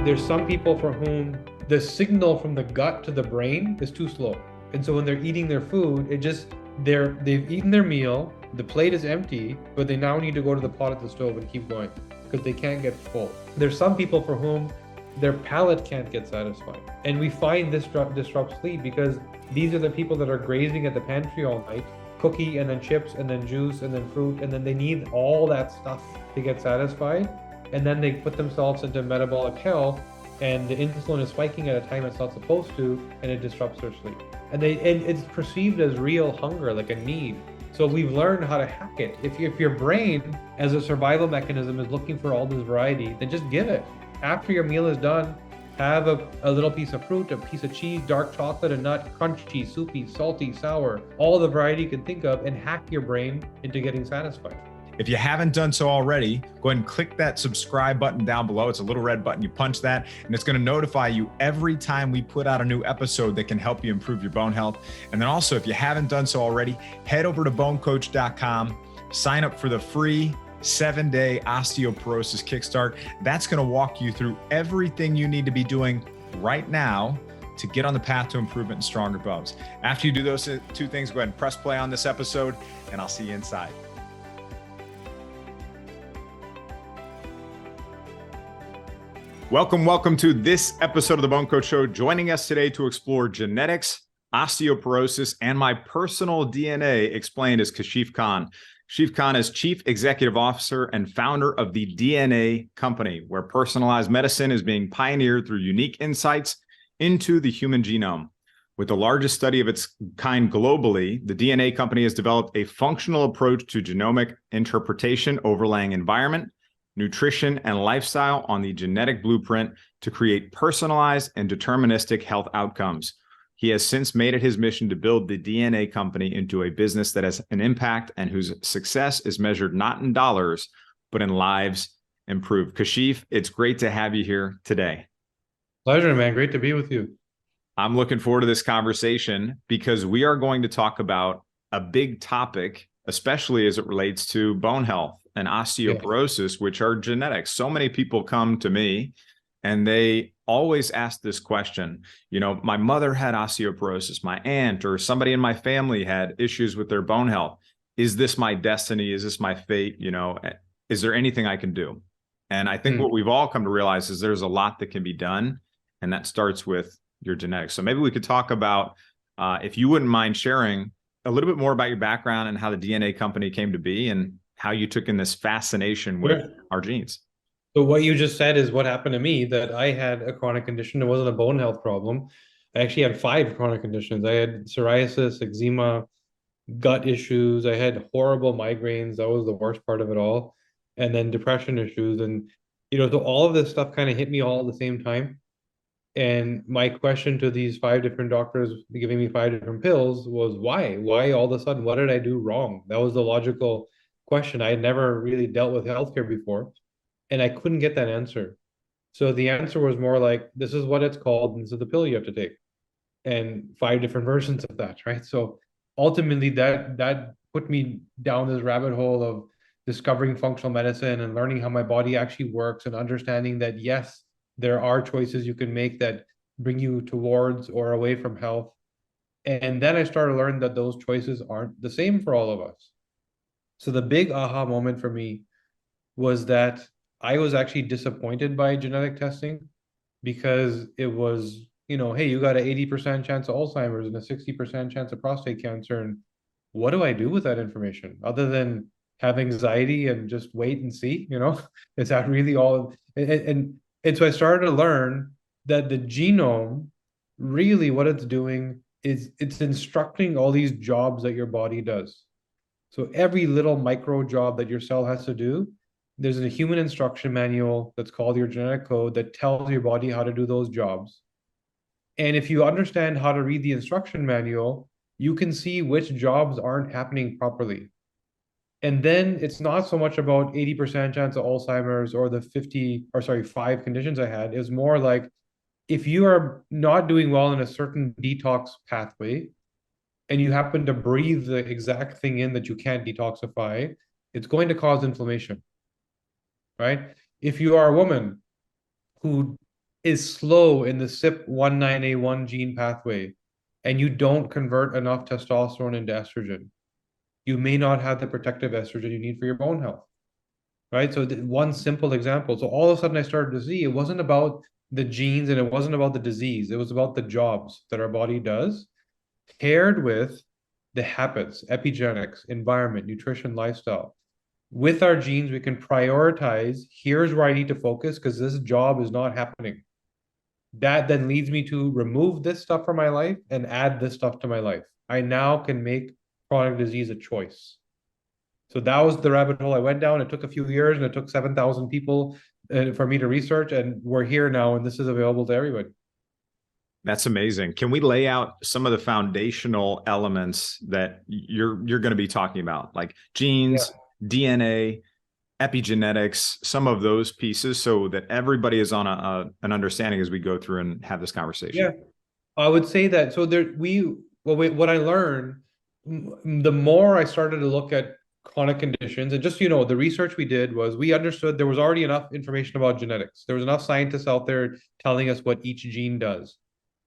There's some people for whom the signal from the gut to the brain is too slow. And so when they're eating their food, they've eaten their meal, the plate is empty, but they now need to go to the pot at the stove and keep going because they can't get full. There's some people for whom their palate can't get satisfied. And we find this disrupts sleep because these are the people that are grazing at the pantry all night, cookie and then chips and then juice and then fruit, and then they need all that stuff to get satisfied. And then they put themselves into metabolic hell, and the insulin is spiking at a time it's not supposed to, and it disrupts their sleep. And it's perceived as real hunger, like a need. So we've learned how to hack it. If your brain, as a survival mechanism, is looking for all this variety, then just give it. After your meal is done, have a little piece of fruit, a piece of cheese, dark chocolate, a nut, crunchy, soupy, salty, sour, all the variety you can think of, and hack your brain into getting satisfied. If you haven't done so already, go ahead and click that subscribe button down below. It's a little red button. You punch that, and it's going to notify you every time we put out a new episode that can help you improve your bone health. And then also, if you haven't done so already, head over to BoneCoach.com, sign up for the free 7-day Osteoporosis Kickstart. That's going to walk you through everything you need to be doing right now to get on the path to improvement and stronger bones. After you do those two things, go ahead and press play on this episode, and I'll see you inside. Welcome to this episode of the BoneCoach Show. Joining us today to explore genetics, osteoporosis, and my personal DNA explained is Kashif Khan. Kashif Khan is Chief Executive Officer and founder of the DNA Company, where personalized medicine is being pioneered through unique insights into the human genome. With the largest study of its kind globally, the DNA Company has developed a functional approach to genomic interpretation overlaying environment, nutrition, and lifestyle on the genetic blueprint to create personalized and deterministic health outcomes. He has since made it his mission to build the DNA Company into a business that has an impact and whose success is measured not in dollars, but in lives improved. Kashif, it's great to have you here today. Pleasure, man. Great to be with you. I'm looking forward to this conversation because we are going to talk about a big topic, especially as it relates to bone health and osteoporosis, which are genetics. So many people come to me and they always ask this question. You know, my mother had osteoporosis, my aunt or somebody in my family had issues with their bone health. Is this my destiny? Is this my fate? You know, is there anything I can do? And I think what we've all come to realize is there's a lot that can be done, and that starts with your genetics. So maybe we could talk about, if you wouldn't mind sharing a little bit more about your background and how the DNA Company came to be and how you took in this fascination with our genes. So what you just said is what happened to me, that I had a chronic condition. It wasn't a bone health problem. I actually had 5 chronic conditions. I had psoriasis, eczema, gut issues. I had horrible migraines. That was the worst part of it all. And then depression issues. And, so all of this stuff kind of hit me all at the same time. And my question to these 5 different doctors giving me 5 different pills was why? Why all of a sudden? What did I do wrong? That was the logical question. I had never really dealt with healthcare before, and I couldn't get that answer. So the answer was more like, this is what it's called, and this is the pill you have to take. And 5 different versions of that, right? So ultimately that put me down this rabbit hole of discovering functional medicine and learning how my body actually works and understanding that, yes, there are choices you can make that bring you towards or away from health. And then I started to learn that those choices aren't the same for all of us. So the big aha moment for me was that I was actually disappointed by genetic testing because it was, hey, you got an 80% chance of Alzheimer's and a 60% chance of prostate cancer. And what do I do with that information other than have anxiety and just wait and see, is that really all? And so I started to learn that the genome, really what it's doing is it's instructing all these jobs that your body does. So every little micro job that your cell has to do, there's a human instruction manual that's called your genetic code that tells your body how to do those jobs. And if you understand how to read the instruction manual, you can see which jobs aren't happening properly. And then it's not so much about 80% chance of Alzheimer's or the 5 conditions I had. It was more like, if you are not doing well in a certain detox pathway and you happen to breathe the exact thing in that you can't detoxify, it's going to cause inflammation, right? If you are a woman who is slow in the CYP19A1 gene pathway, and you don't convert enough testosterone into estrogen, you may not have the protective estrogen you need for your bone health, right? So one simple example. So all of a sudden I started to see it wasn't about the genes and it wasn't about the disease. It was about the jobs that our body does paired with the habits, epigenetics, environment, nutrition, lifestyle. With our genes, we can prioritize, here's where I need to focus because this job is not happening. That then leads me to remove this stuff from my life and add this stuff to my life. I now can make chronic disease a choice. So that was the rabbit hole I went down. It took a few years and it took 7,000 people for me to research, and we're here now, and this is available to everybody. That's amazing. Can we lay out some of the foundational elements that you're going to be talking about, like genes, DNA, epigenetics, some of those pieces, so that everybody is on an understanding as we go through and have this conversation? Yeah, I would say that. So what I learned, the more I started to look at chronic conditions, and just, the research we did was we understood there was already enough information about genetics. There was enough scientists out there telling us what each gene does.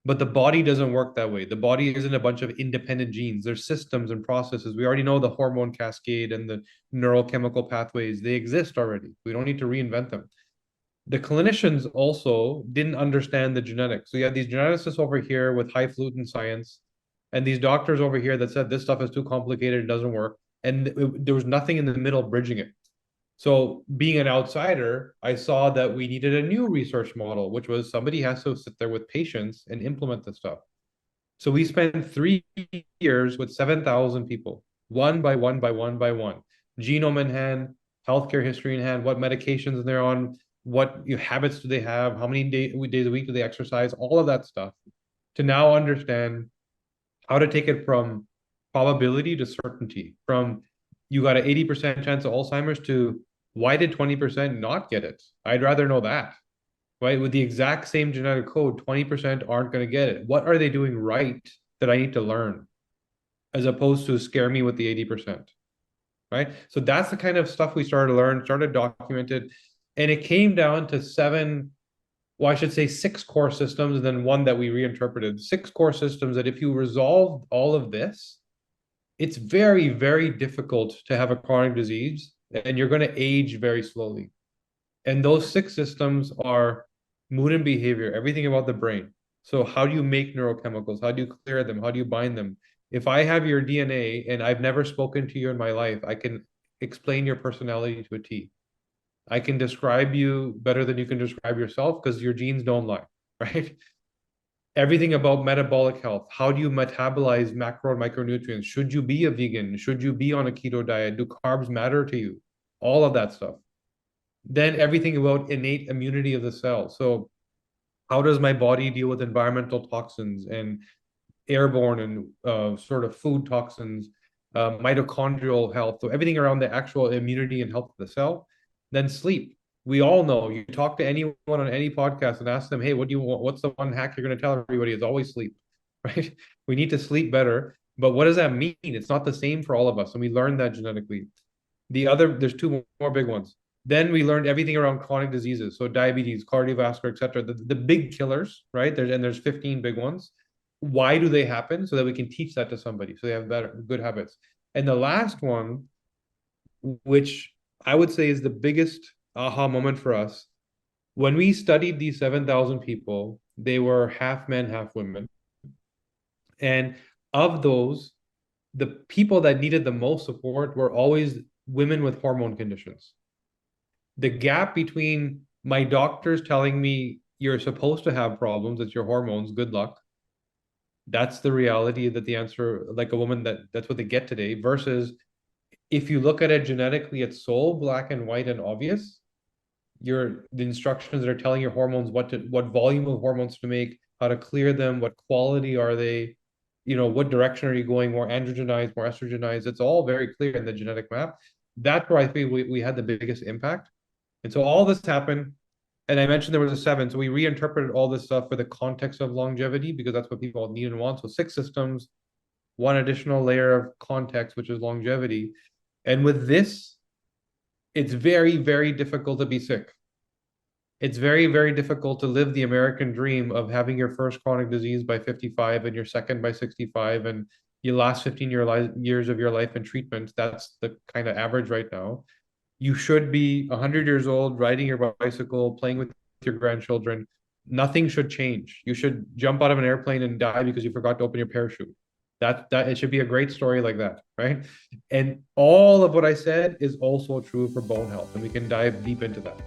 But the body doesn't work that way. The body isn't a bunch of independent genes. There's systems and processes. We already know the hormone cascade and the neurochemical pathways. They exist already. We don't need to reinvent them. The clinicians also didn't understand the genetics. So you had these geneticists over here with highfalutin science, and these doctors over here that said this stuff is too complicated, it doesn't work. And there was nothing in the middle bridging it. So being an outsider, I saw that we needed a new research model, which was somebody has to sit there with patients and implement this stuff. So we spent 3 years with 7,000 people, one by one by one by one, genome in hand, healthcare history in hand, what medications they're on, what habits do they have, how many days a week do they exercise, all of that stuff, to now understand how to take it from probability to certainty, from you got an 80% chance of Alzheimer's to why did 20% not get it? I'd rather know that, right? With the exact same genetic code, 20% aren't going to get it. What are they doing right that I need to learn, as opposed to scare me with the 80%, right? So that's the kind of stuff we started to learn, started documented, and it came down to I should say 6 core systems, and then one that we reinterpreted. 6 core systems that if you resolve all of this, it's very, very difficult to have a chronic disease, and you're going to age very slowly. And those 6 systems are mood and behavior, everything about the brain. So how do you make neurochemicals? How do you clear them? How do you bind them? If I have your DNA and I've never spoken to you in my life, I can explain your personality to a T. I can describe you better than you can describe yourself because your genes don't lie, right? Everything about metabolic health. How do you metabolize macro and micronutrients? Should you be a vegan? Should you be on a keto diet? Do carbs matter to you? All of that stuff. Then everything about innate immunity of the cell. So how does my body deal with environmental toxins and airborne and sort of food toxins, mitochondrial health, so everything around the actual immunity and health of the cell. Then sleep. We all know, you talk to anyone on any podcast and ask them, hey, what do you want? What's the one hack you're going to tell everybody? Is always sleep, right? We need to sleep better. But what does that mean? It's not the same for all of us. And we learned that genetically. There's 2 more big ones. Then we learned everything around chronic diseases. So diabetes, cardiovascular, et cetera, the big killers, right? There's 15 big ones. Why do they happen? So that we can teach that to somebody so they have good habits. And the last one, which I would say is the biggest aha moment for us, when we studied these 7,000 people, they were half men, half women. And of those, the people that needed the most support were always women with hormone conditions. The gap between my doctors telling me you're supposed to have problems, it's your hormones, good luck. That's the reality, that the answer, like a woman, that's what they get today, versus if you look at it genetically, it's so black and white and obvious. The instructions that are telling your hormones what volume of hormones to make, how to clear them, what quality are they, what direction are you going, more androgenized, more estrogenized. It's all very clear in the genetic map. That's where I think we had the biggest impact. And so all this happened, and I mentioned there was a 7. So we reinterpreted all this stuff for the context of longevity because that's what people need and want. So 6 systems, one additional layer of context, which is longevity. And with this, it's very, very difficult to be sick. It's very, very difficult to live the American dream of having your first chronic disease by 55 and your second by 65, and you last 15 years of your life in treatment. That's the kind of average right now. You should be 100 years old, riding your bicycle, playing with your grandchildren. Nothing should change. You should jump out of an airplane and die because you forgot to open your parachute. That it should be a great story like that, right? And all of what I said is also true for bone health, and we can dive deep into that.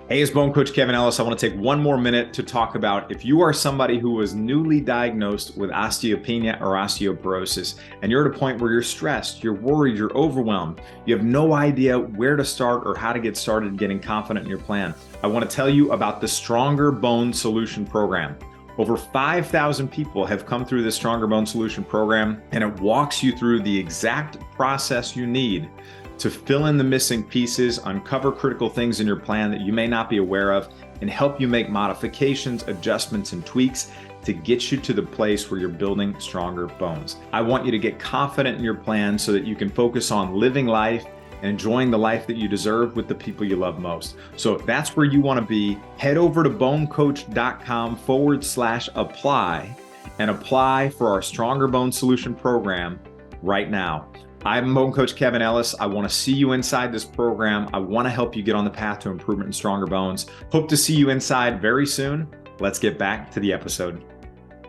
Hey, it's Bone Coach Kevin Ellis. I want to take one more minute to talk about if you are somebody who was newly diagnosed with osteopenia or osteoporosis, and you're at a point where you're stressed, you're worried, you're overwhelmed, you have no idea where to start or how to get started getting confident in your plan. I want to tell you about the Stronger Bone Solution Program. Over 5,000 people have come through the Stronger Bone Solution Program, and it walks you through the exact process you need to fill in the missing pieces, uncover critical things in your plan that you may not be aware of, and help you make modifications, adjustments, and tweaks to get you to the place where you're building stronger bones. I want you to get confident in your plan so that you can focus on living life and enjoying the life that you deserve with the people you love most. So if that's where you want to be, head over to bonecoach.com/apply and apply for our Stronger Bone Solution Program right now. I'm Bone Coach Kevin Ellis. I want to see you inside this program. I want to help you get on the path to improvement and stronger bones. Hope to see you inside very soon. Let's get back to the episode.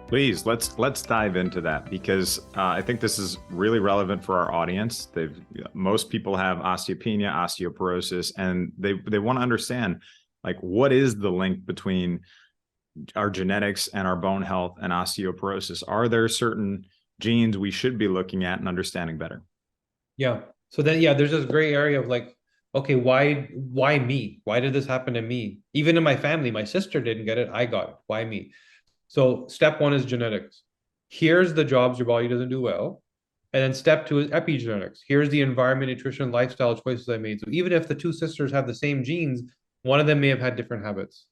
Please, let's dive into that, because I think this is really relevant for our audience. Most people have osteopenia, osteoporosis, and they want to understand, like, what is the link between our genetics and our bone health and osteoporosis? Are there certain genes we should be looking at and understanding better? Yeah. So then, yeah, there's this gray area of like, okay, why me? Why did this happen to me? Even in my family, my sister didn't get it. I got it. Why me? So step one is genetics. Here's the jobs your body doesn't do well. And then step two is epigenetics. Here's the environment, nutrition, lifestyle choices I made. So even if the two sisters have the same genes, one of them may have had different habits.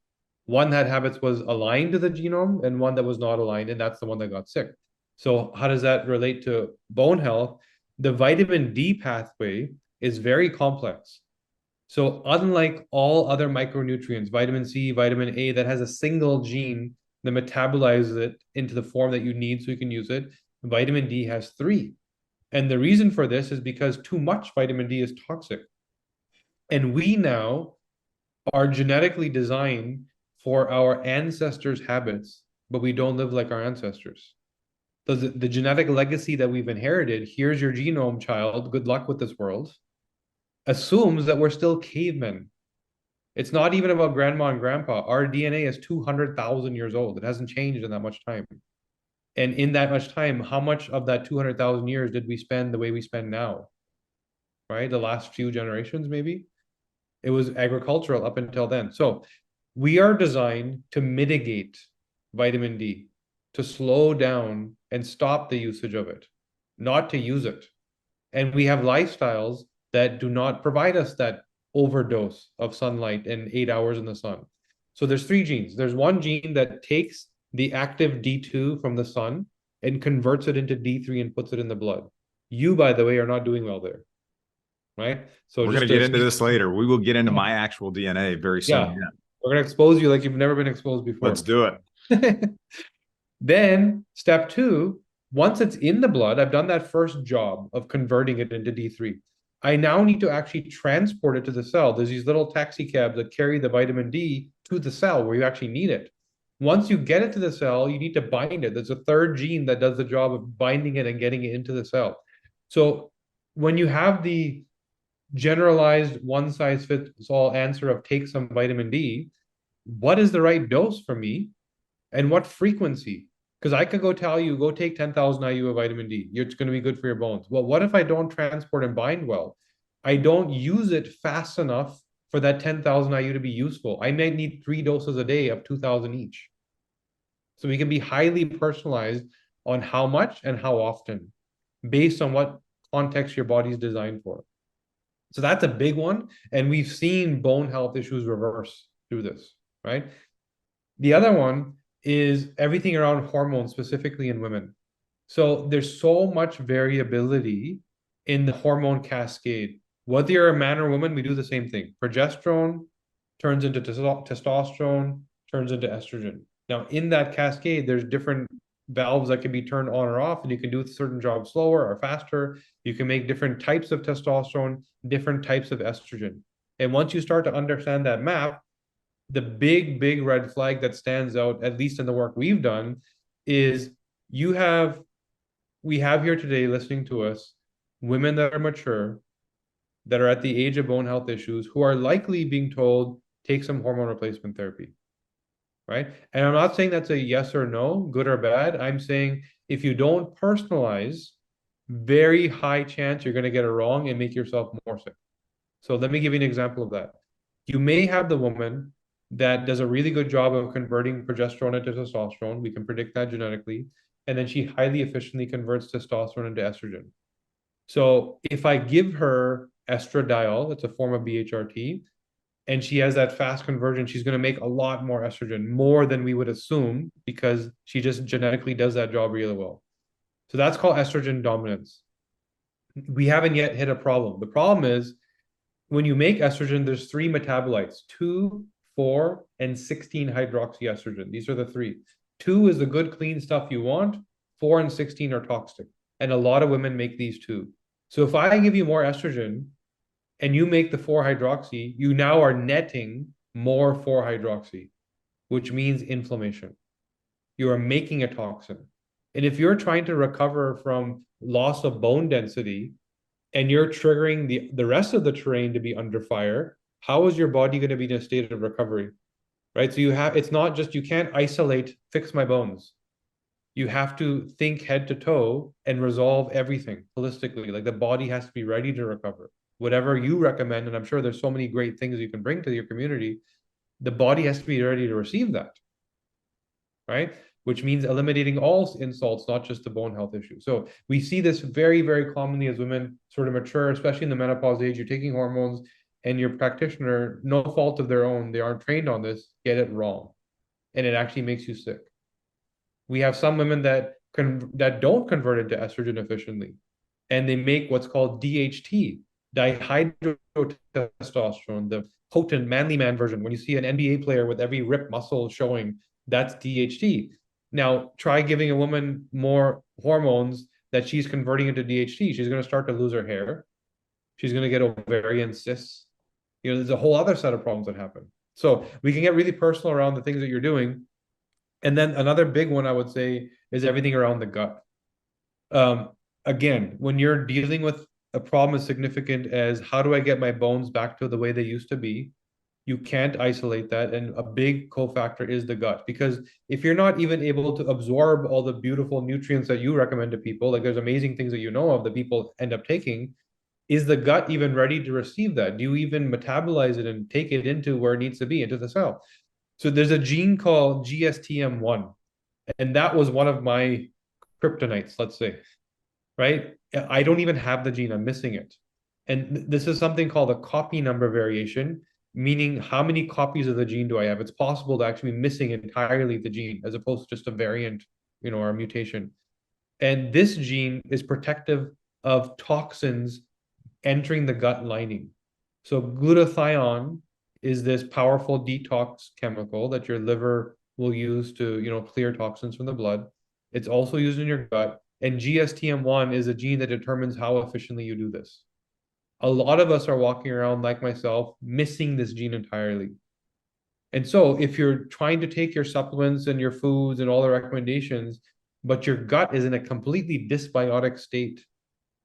One that habits was aligned to the genome and one that was not aligned, and that's the one that got sick. So how does that relate to bone health? The vitamin D pathway is very complex. So unlike all other micronutrients, vitamin C, vitamin A, that has a single gene that metabolizes it into the form that you need so you can use it, vitamin D has three. And the reason for this is because too much vitamin D is toxic. And we now are genetically designed for our ancestors' habits, but we don't live like our ancestors. The genetic legacy that we've inherited, here's your genome, child, good luck with this world, assumes that we're still cavemen. It's not even about grandma and grandpa. Our DNA is 200,000 years old. It hasn't changed in that much time. And in that much time, how much of that 200,000 years did we spend the way we spend now? Right? The last few generations, maybe? It was agricultural up until then. So we are designed to mitigate vitamin D, to slow down and stop the usage of it, not to use it. And we have lifestyles that do not provide us that overdose of sunlight and 8 hours in the sun. So there's three genes. There's one gene that takes the active D2 from the sun and converts it into D3 and puts it in the blood. You, by the way, are not doing well there, right? So we're going to get into this later. We will get into my actual DNA very soon. Yeah. We're going to expose you like you've never been exposed before. Let's do it. Then step two, once it's in the blood, I've done that first job of converting it into D3. I now need to actually transport it to the cell. There's these little taxi cabs that carry the vitamin D to the cell where you actually need it. Once you get it to the cell, you need to bind it. There's a third gene that does the job of binding it and getting it into the cell. So when you have the generalized one-size-fits-all answer of take some vitamin D, what is the right dose for me and what frequency? Because I could go tell you, go take 10,000 IU of vitamin D. It's going to be good for your bones. Well, what if I don't transport and bind well? I don't use it fast enough for that 10,000 IU to be useful. I might need 3 doses a day of 2,000 each. So we can be highly personalized on how much and how often based on what context your body is designed for. So that's a big one. And we've seen bone health issues reverse through this, right? The other one is everything around hormones, specifically in women. So there's so much variability in the hormone cascade. Whether you're a man or woman, we do the same thing. Progesterone, turns into testosterone, turns into estrogen. Now, in that cascade, there's different valves that can be turned on or off, and you can do certain jobs slower or faster. You can make different types of testosterone, different types of estrogen. And once you start to understand that map, the big red flag that stands out, at least in the work we've done, is we have here today listening to us women that are mature, that are at the age of bone health issues, who are likely being told, take some hormone replacement therapy, right? And I'm not saying that's a yes or no, good or bad. I'm saying if you don't personalize, very high chance you're going to get it wrong and make yourself more sick. So let me give you an example of that. You may have the woman that does a really good job of converting progesterone into testosterone. We can predict that genetically. And then she highly efficiently converts testosterone into estrogen. So if I give her estradiol, it's a form of BHRT, and she has that fast conversion, she's going to make a lot more estrogen, more than we would assume, because she just genetically does that job really well. So that's called estrogen dominance. We haven't yet hit a problem. The problem is when you make estrogen, there's three metabolites: 2, 4, and 16 hydroxyestrogen. These are the three. 2 is the good, clean stuff you want. 4 and 16 are toxic. And a lot of women make these two. So if I give you more estrogen and you make the 4-hydroxy, you now are netting more 4-hydroxy, which means inflammation. You are making a toxin. And if you're trying to recover from loss of bone density and you're triggering the rest of the terrain to be under fire, how is your body going to be in a state of recovery? Right? So it's not just, you can't isolate, fix my bones. You have to think head to toe and resolve everything holistically. Like the body has to be ready to recover. Whatever you recommend, and I'm sure there's so many great things you can bring to your community, the body has to be ready to receive that, right? Which means eliminating all insults, not just the bone health issue. So we see this very commonly as women sort of mature, especially in the menopause age. You're taking hormones, and your practitioner, no fault of their own, they aren't trained on this, get it wrong, and it actually makes you sick. We have some women that don't convert into estrogen efficiently, and they make what's called DHT, dihydrotestosterone, the potent manly man version. When you see an NBA player with every ripped muscle showing, that's DHT. Now, try giving a woman more hormones that she's converting into DHT. She's going to start to lose her hair. She's going to get ovarian cysts. There's a whole other set of problems that happen. So we can get really personal around the things that you're doing. And then another big one I would say is everything around the gut. Again, when you're dealing with a problem as significant as how do I get my bones back to the way they used to be, you can't isolate that. And a big cofactor is the gut, because if you're not even able to absorb all the beautiful nutrients that you recommend to people, like there's amazing things that you know of that people end up taking, is the gut even ready to receive that? Do you even metabolize it and take it into where it needs to be, into the cell? So there's a gene called GSTM1, and that was one of my kryptonites, let's say, right? I don't even have the gene, I'm missing it. And this is something called a copy number variation, meaning how many copies of the gene do I have? It's possible to actually be missing entirely the gene as opposed to just a variant, or a mutation. And this gene is protective of toxins entering the gut lining. So glutathione is this powerful detox chemical that your liver will use to, clear toxins from the blood. It's also used in your gut. And GSTM1 is a gene that determines how efficiently you do this. A lot of us are walking around, like myself, missing this gene entirely. And so if you're trying to take your supplements and your foods and all the recommendations, but your gut is in a completely dysbiotic state,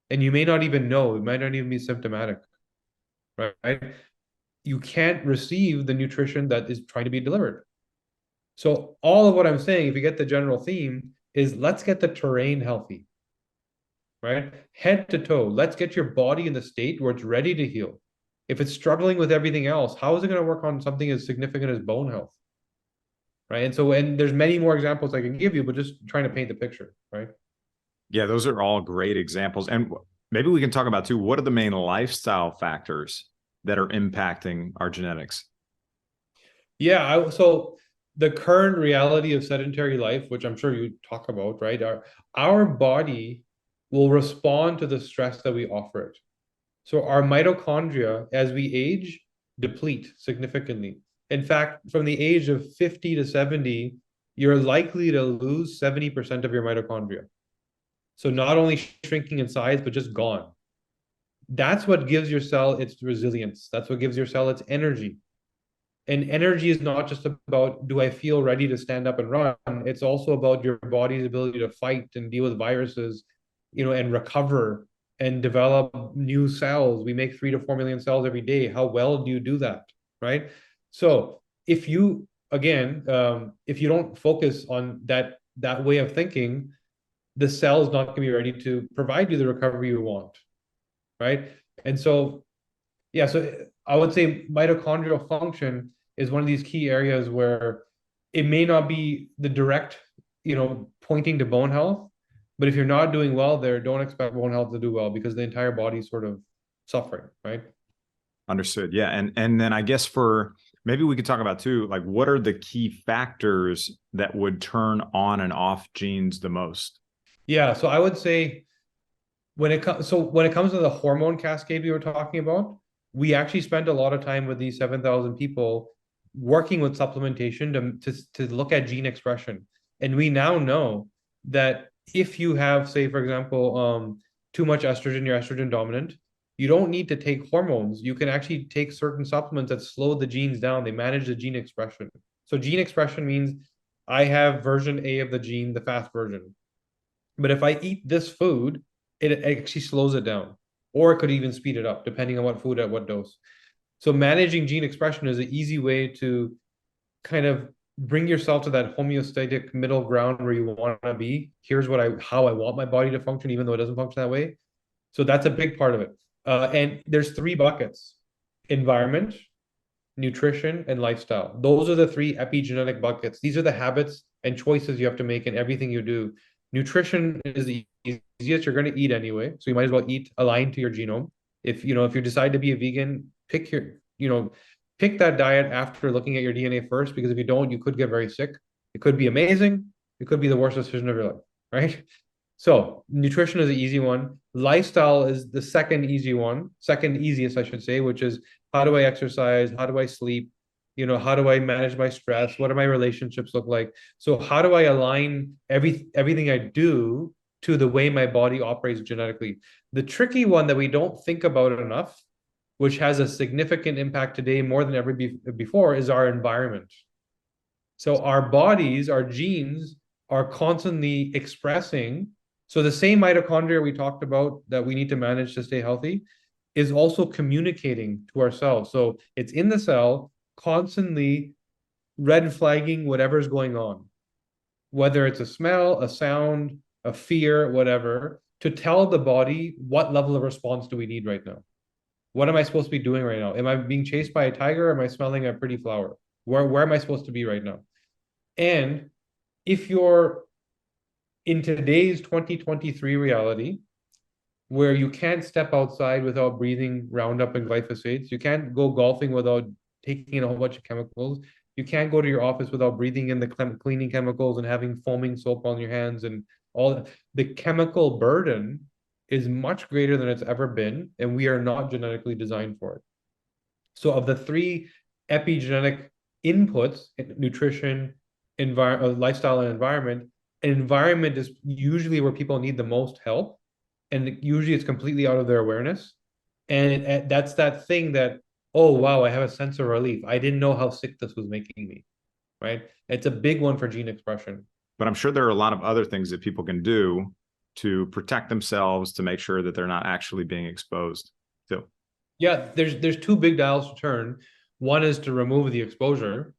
and you may not even know, it might not even be symptomatic, right? You can't receive the nutrition that is trying to be delivered. So all of what I'm saying, if you get the general theme, is let's get the terrain healthy, right? Head to toe. Let's get your body in the state where it's ready to heal. If it's struggling with everything else, how is it going to work on something as significant as bone health? Right. And there's many more examples I can give you, but just trying to paint the picture, right? Yeah, those are all great examples. And maybe we can talk about too, what are the main lifestyle factors that are impacting our genetics? Yeah, so the current reality of sedentary life, which I'm sure you talk about, right? Our body will respond to the stress that we offer it. So our mitochondria, as we age, deplete significantly. In fact, from the age of 50 to 70, you're likely to lose 70% of your mitochondria. So not only shrinking in size, but just gone. That's what gives your cell its resilience. That's what gives your cell its energy. And energy is not just about, do I feel ready to stand up and run? It's also about your body's ability to fight and deal with viruses, and recover and develop new cells. We make 3 to 4 million cells every day. How well do you do that? Right. So if you, again, if you don't focus on that way of thinking, the cell is not going to be ready to provide you the recovery you want. Right. And so, yeah, so I would say mitochondrial function is one of these key areas where it may not be the direct, pointing to bone health, but if you're not doing well there, don't expect bone health to do well because the entire body's sort of suffering, right? Understood. Yeah. And then I guess maybe we could talk about too, like what are the key factors that would turn on and off genes the most? Yeah, so I would say when it comes to the hormone cascade we were talking about, we actually spent a lot of time with these 7,000 people working with supplementation to look at gene expression. And we now know that if you have, say, for example, too much estrogen, you're estrogen dominant, you don't need to take hormones. You can actually take certain supplements that slow the genes down. They manage the gene expression. So gene expression means I have version A of the gene, the fast version. But if I eat this food, it actually slows it down, or it could even speed it up, depending on what food at what dose. So managing gene expression is an easy way to kind of bring yourself to that homeostatic middle ground where you want to be. Here's how I want my body to function, even though it doesn't function that way. So that's a big part of it. And there's 3 buckets: environment, nutrition, and lifestyle. Those are the 3 epigenetic buckets. These are the habits and choices you have to make in everything you do. Nutrition is the easiest. You're going to eat anyway, so you might as well eat aligned to your genome. If you decide to be a vegan, pick that diet after looking at your DNA first, because if you don't, you could get very sick. It could be amazing. It could be the worst decision of your life, right? So nutrition is the easy one. Lifestyle is the second easiest, I should say, which is how do I exercise? How do I sleep? How do I manage my stress? What do my relationships look like? So how do I align everything I do to the way my body operates genetically? The tricky one that we don't think about enough, which has a significant impact today more than ever before, is our environment. So our bodies, our genes are constantly expressing. So the same mitochondria we talked about that we need to manage to stay healthy is also communicating to ourselves. So it's in the cell, constantly red flagging whatever's going on, whether it's a smell, a sound, a fear, whatever, to tell the body what level of response do we need right now. What am I supposed to be doing right now? Am I being chased by a tiger, or am I smelling a pretty flower? Where am I supposed to be right now? And if you're in today's 2023 reality, where you can't step outside without breathing Roundup and glyphosates, you can't go golfing without taking in a whole bunch of chemicals, you can't go to your office without breathing in the cleaning chemicals and having foaming soap on your hands, and all the chemical burden is much greater than it's ever been, and we are not genetically designed for it. So of the 3 epigenetic inputs, nutrition, lifestyle, and environment is usually where people need the most help, and usually it's completely out of their awareness. And that's that thing that, oh wow, I have a sense of relief. I didn't know how sick this was making me, right? It's a big one for gene expression. But I'm sure there are a lot of other things that people can do to protect themselves, to make sure that they're not actually being exposed to. Yeah, there's 2 big dials to turn. One is to remove the exposure,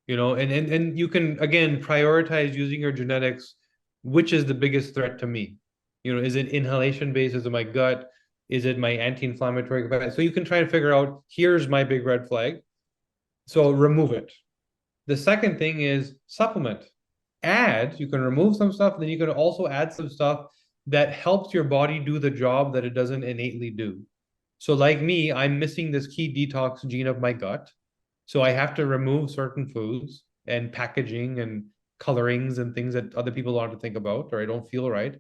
and you can again prioritize using your genetics. Which is the biggest threat to me? Is it inhalation based? Is it my gut? Is it my anti-inflammatory capacity? So you can try and figure out, here's my big red flag. So remove it. The second thing is supplement. You can remove some stuff, then you can also add some stuff that helps your body do the job that it doesn't innately do. So like me, I'm missing this key detox gene of my gut. So I have to remove certain foods and packaging and colorings and things that other people don't have to think about, or I don't feel right.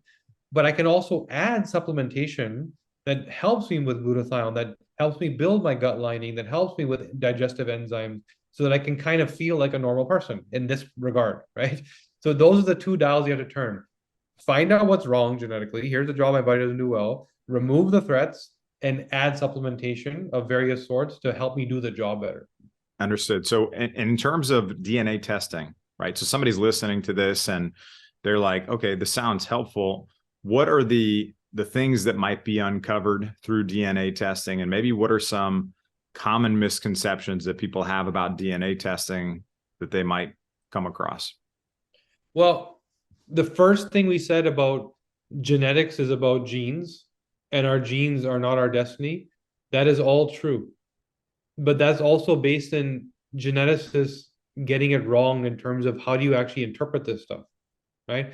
But I can also add supplementation that helps me with glutathione, that helps me build my gut lining, that helps me with digestive enzymes so that I can kind of feel like a normal person in this regard, right? So those are the two dials you have to turn. Find out what's wrong genetically. Here's the job my body doesn't do well. Remove the threats and add supplementation of various sorts to help me do the job better. Understood. So in terms of DNA testing, right? So somebody's listening to this and they're like, okay, this sounds helpful. What are the things that might be uncovered through DNA testing? And maybe what are some common misconceptions that people have about DNA testing that they might come across? Well, the first thing we said about genetics is about genes, and our genes are not our destiny. That is all true. But that's also based in geneticists getting it wrong in terms of how do you actually interpret this stuff, right?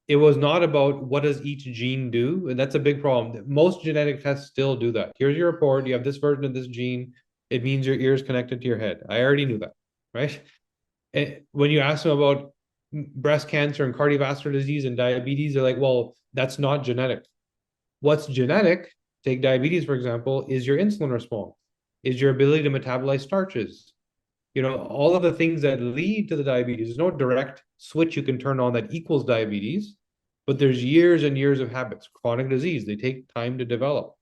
It was not about what does each gene do, and that's a big problem. Most genetic tests still do that. Here's your report. You have this version of this gene. It means your ear is connected to your head. I already knew that, right? And when you ask them about breast cancer and cardiovascular disease and diabetes, they're like, well, that's not genetic. What's genetic, take diabetes, for example, is your insulin response, is your ability to metabolize starches. You know, all of the things that lead to the diabetes. There's no direct switch you can turn on that equals diabetes, but there's years and years of habits. Chronic disease, they take time to develop.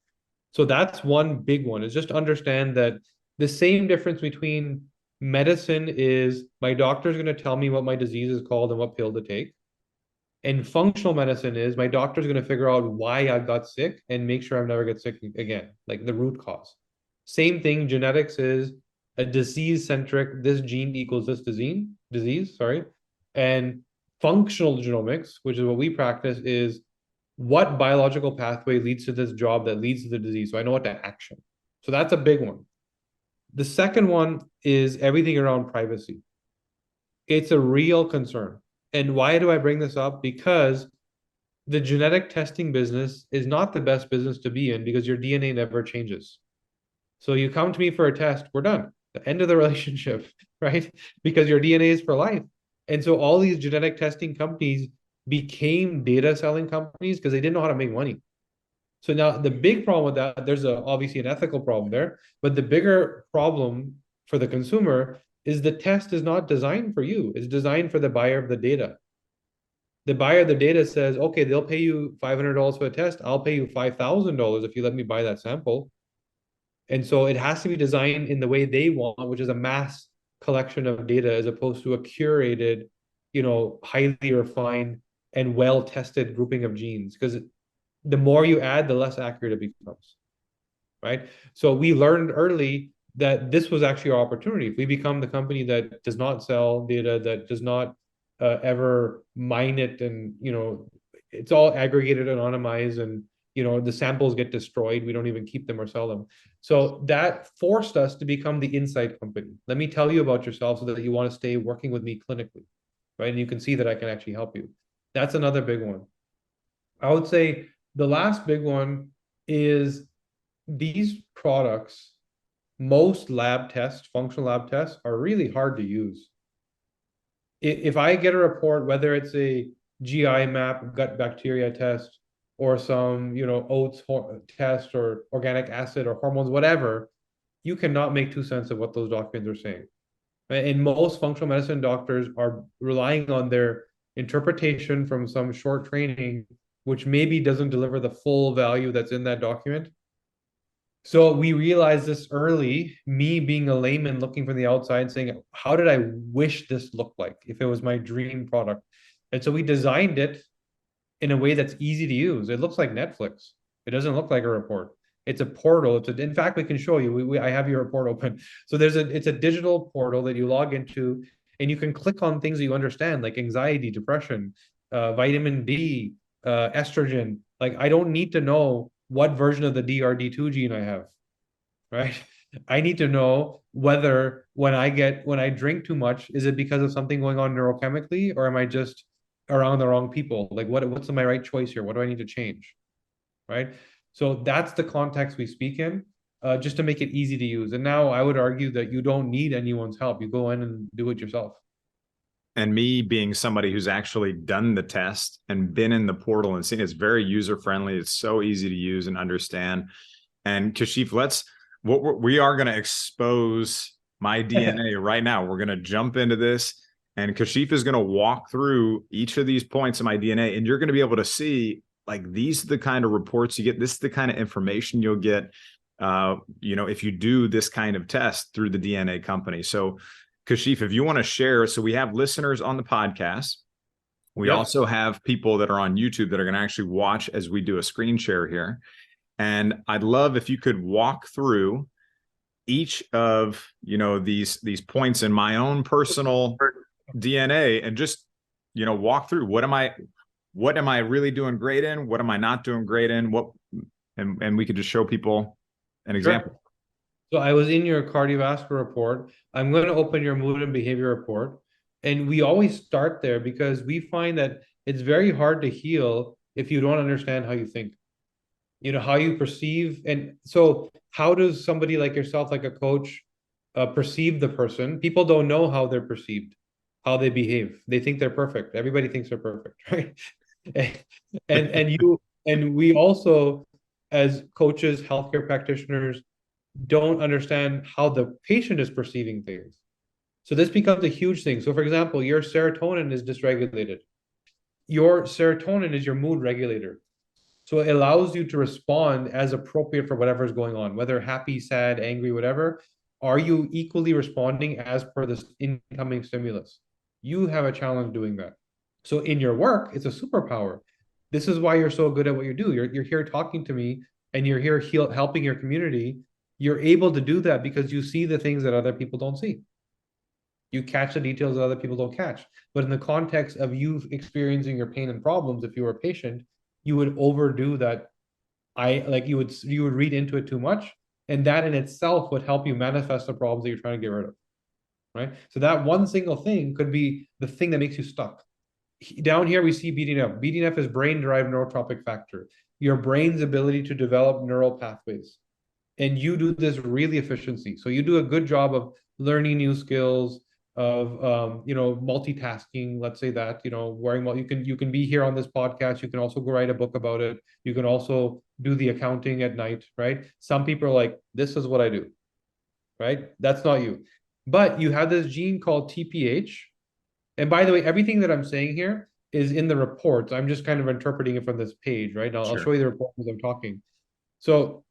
So that's one big one, is just understand that the same difference between medicine is my doctor's going to tell me what my disease is called and what pill to take. And functional medicine is my doctor's going to figure out why I got sick and make sure I never get sick again, like the root cause. Same thing, genetics is a disease centric, this gene equals this disease, sorry. And functional genomics, which is what we practice, is what biological pathway leads to this job that leads to the disease. So I know what to action. So that's a big one. The second one is everything around privacy. It's a real concern. And why do I bring this up? Because the genetic testing business is not the best business to be in because your DNA never changes. So you come to me for a test, we're done. The end of the relationship, right? Because your DNA is for life. And so all these genetic testing companies became data selling companies because they didn't know how to make money. So now the big problem with that, there's obviously an ethical problem there, but the bigger problem for the consumer is the test is not designed for you. It's designed for the buyer of the data. The buyer of the data says, okay, they'll pay you $500 for a test. I'll pay you $5,000 if you let me buy that sample. And so it has to be designed in the way they want, which is a mass collection of data as opposed to a curated, highly refined and well-tested grouping of genes. Because the more you add, the less accurate it becomes, right? So we learned early that this was actually our opportunity. If we become the company that does not sell data, that does not ever mine it, and it's all aggregated, anonymized, and the samples get destroyed. We don't even keep them or sell them. So that forced us to become the insight company. Let me tell you about yourself so that you want to stay working with me clinically, right? And you can see that I can actually help you. That's another big one. I would say the last big one is these products, most lab tests, functional lab tests, are really hard to use. If I get a report, whether it's a GI map, gut bacteria test, or some, oats test, or organic acid, or hormones, whatever, you cannot make 2 cents of what those documents are saying. And most functional medicine doctors are relying on their interpretation from some short training, which maybe doesn't deliver the full value that's in that document. So we realized this early, me being a layman looking from the outside, saying, how did I wish this looked like if it was my dream product? And so we designed it in a way that's easy to use. It looks like Netflix. It doesn't look like a report. It's a portal. In fact, we can show you. I have your report open. So it's a digital portal that you log into, and you can click on things that you understand, like anxiety, depression, vitamin D, estrogen. Like I don't need to know what version of the DRD2 gene I have, right? I need to know whether when I drink too much, is it because of something going on neurochemically, or am I just around the wrong people? Like what's my right choice here? What do I need to change? Right? So that's the context we speak in, just to make it easy to use. And now I would argue that you don't need anyone's help. You go in and do it yourself. And me being somebody who's actually done the test and been in the portal and seen it's very user friendly. It's so easy to use and understand. And Kashif, we are going to expose my DNA right now. We're going to jump into this, and Kashif is going to walk through each of these points of my DNA, and you're going to be able to see, like, these are the kind of reports you get. This is the kind of information you'll get, if you do this kind of test through the DNA company. So Kashif, if you want to share, so we have listeners on the podcast. We also have people that are on YouTube that are going to actually watch as we do a screen share here. And I'd love if you could walk through each of, these points in my own personal DNA and just, walk through what am I really doing great in? What am I not doing great in? And we could just show people an example. Sure. So I was in your cardiovascular report. I'm going to open your mood and behavior report. And we always start there because we find that it's very hard to heal if you don't understand how you think, how you perceive. And so how does somebody like yourself, like a coach, perceive the person? People don't know how they're perceived, how they behave. They think they're perfect. Everybody thinks they're perfect, right? And we also, as coaches, healthcare practitioners, don't understand how the patient is perceiving things. So this becomes a huge thing. So for example, your serotonin is dysregulated. Your serotonin is your mood regulator. So it allows you to respond as appropriate for whatever is going on, whether happy, sad, angry, whatever. Are you equally responding as per this incoming stimulus? You have a challenge doing that. So in your work, it's a superpower. This is why you're so good at what you do. You're here talking to me and you're here helping your community. You're able to do that because you see the things that other people don't see. You catch the details that other people don't catch. But in the context of you experiencing your pain and problems, if you were a patient, you would overdo that. You would read into it too much, and that in itself would help you manifest the problems that you're trying to get rid of. Right? So that one single thing could be the thing that makes you stuck. Down here we see BDNF. BDNF is brain-derived neurotropic factor, your brain's ability to develop neural pathways. And you do this really efficiently. So you do a good job of learning new skills, of multitasking. Let's say that you can be here on this podcast. You can also go write a book about it. You can also do the accounting at night, right? Some people are like, this is what I do, right? That's not you, but you have this gene called TPH. And by the way, everything that I'm saying here is in the reports. I'm just kind of interpreting it from this page, right? I'll show you the report as I'm talking. So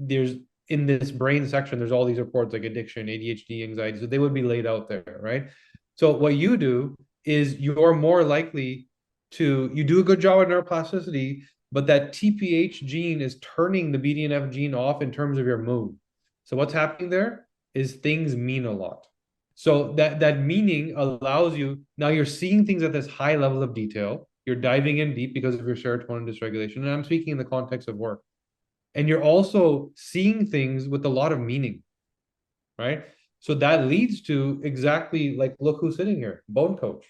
there's in this brain section, there's all these reports like addiction, ADHD, anxiety. So they would be laid out there, right? So what you do is you're more likely you do a good job at neuroplasticity, but that TPH gene is turning the BDNF gene off in terms of your mood. So what's happening there is things mean a lot. So that meaning allows you, now you're seeing things at this high level of detail. You're diving in deep because of your serotonin dysregulation. And I'm speaking in the context of work. And you're also seeing things with a lot of meaning, right? So that leads to exactly like, look who's sitting here, BoneCoach,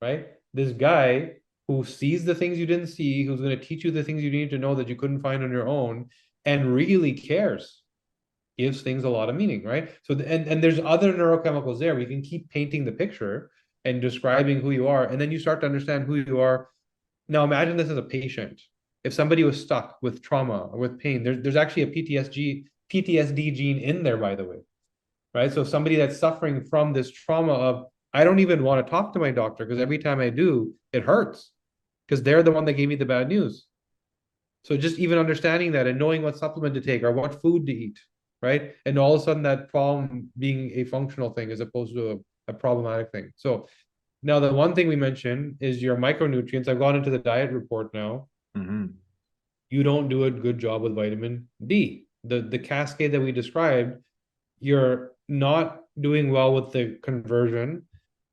right? This guy who sees the things you didn't see, who's going to teach you the things you need to know that you couldn't find on your own, and really cares, gives things a lot of meaning, right? So, and there's other neurochemicals there. We can keep painting the picture and describing who you are, and then you start to understand who you are. Now imagine this as a patient. If somebody was stuck with trauma or with pain, there's actually a PTSD gene in there, by the way, right? So somebody that's suffering from this trauma of, I don't even want to talk to my doctor because every time I do, it hurts because they're the one that gave me the bad news. So just even understanding that and knowing what supplement to take or what food to eat, right? And all of a sudden that problem being a functional thing as opposed to a problematic thing. So now the one thing we mentioned is your micronutrients. I've gone into the diet report now. Mm-hmm. You don't do a good job with vitamin D. The cascade that we described, you're not doing well with the conversion.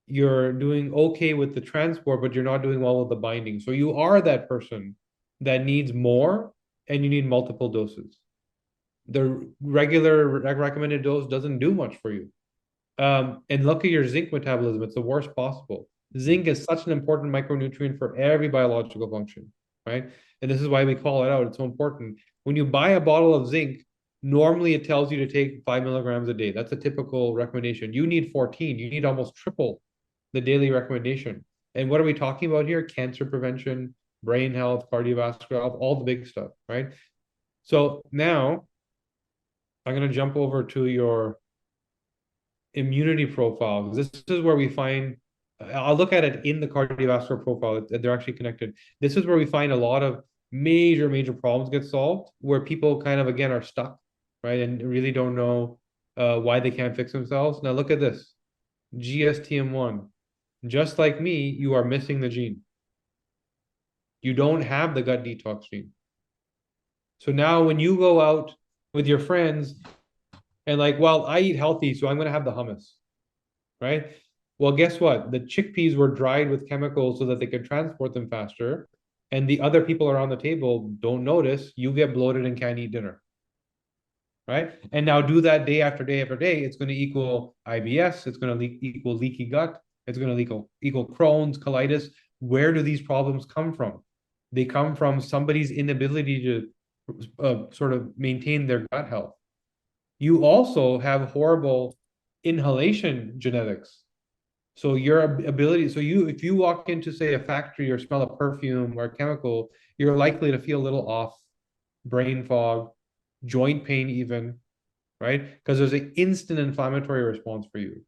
You're doing okay with the transport, but you're not doing well with the binding. So you are that person that needs more and you need multiple doses. The regular recommended dose doesn't do much for you. And look at your zinc metabolism. It's the worst possible. Zinc is such an important micronutrient for every biological function, right? And this is why we call it out. It's so important. When you buy a bottle of zinc, normally it tells you to take 5 milligrams a day. That's a typical recommendation. You need 14. You need almost triple the daily recommendation. And what are we talking about here? Cancer prevention, brain health, cardiovascular health, all the big stuff, right? So now I'm going to jump over to your immunity profile. This is where we find, I'll look at it in the cardiovascular profile. They're actually connected. This is where we find a lot of major problems get solved, where people kind of, again, are stuck, right? And really don't know why they can't fix themselves. Now look at this, GSTM1. Just like me, you are missing the gene. You don't have the gut detox gene. So now when you go out with your friends and like, well, I eat healthy, so I'm going to have the hummus, right? Well, guess what? The chickpeas were dried with chemicals so that they could transport them faster. And the other people around the table don't notice. You get bloated and can't eat dinner, right? And now do that day after day after day. It's going to equal IBS. It's going to equal leaky gut. It's going to equal Crohn's, colitis. Where do these problems come from? They come from somebody's inability to sort of maintain their gut health. You also have horrible inhalation genetics. So your ability, so if you walk into, say, a factory or smell a perfume or a chemical, you're likely to feel a little off, brain fog, joint pain even, right? Because there's an instant inflammatory response for you.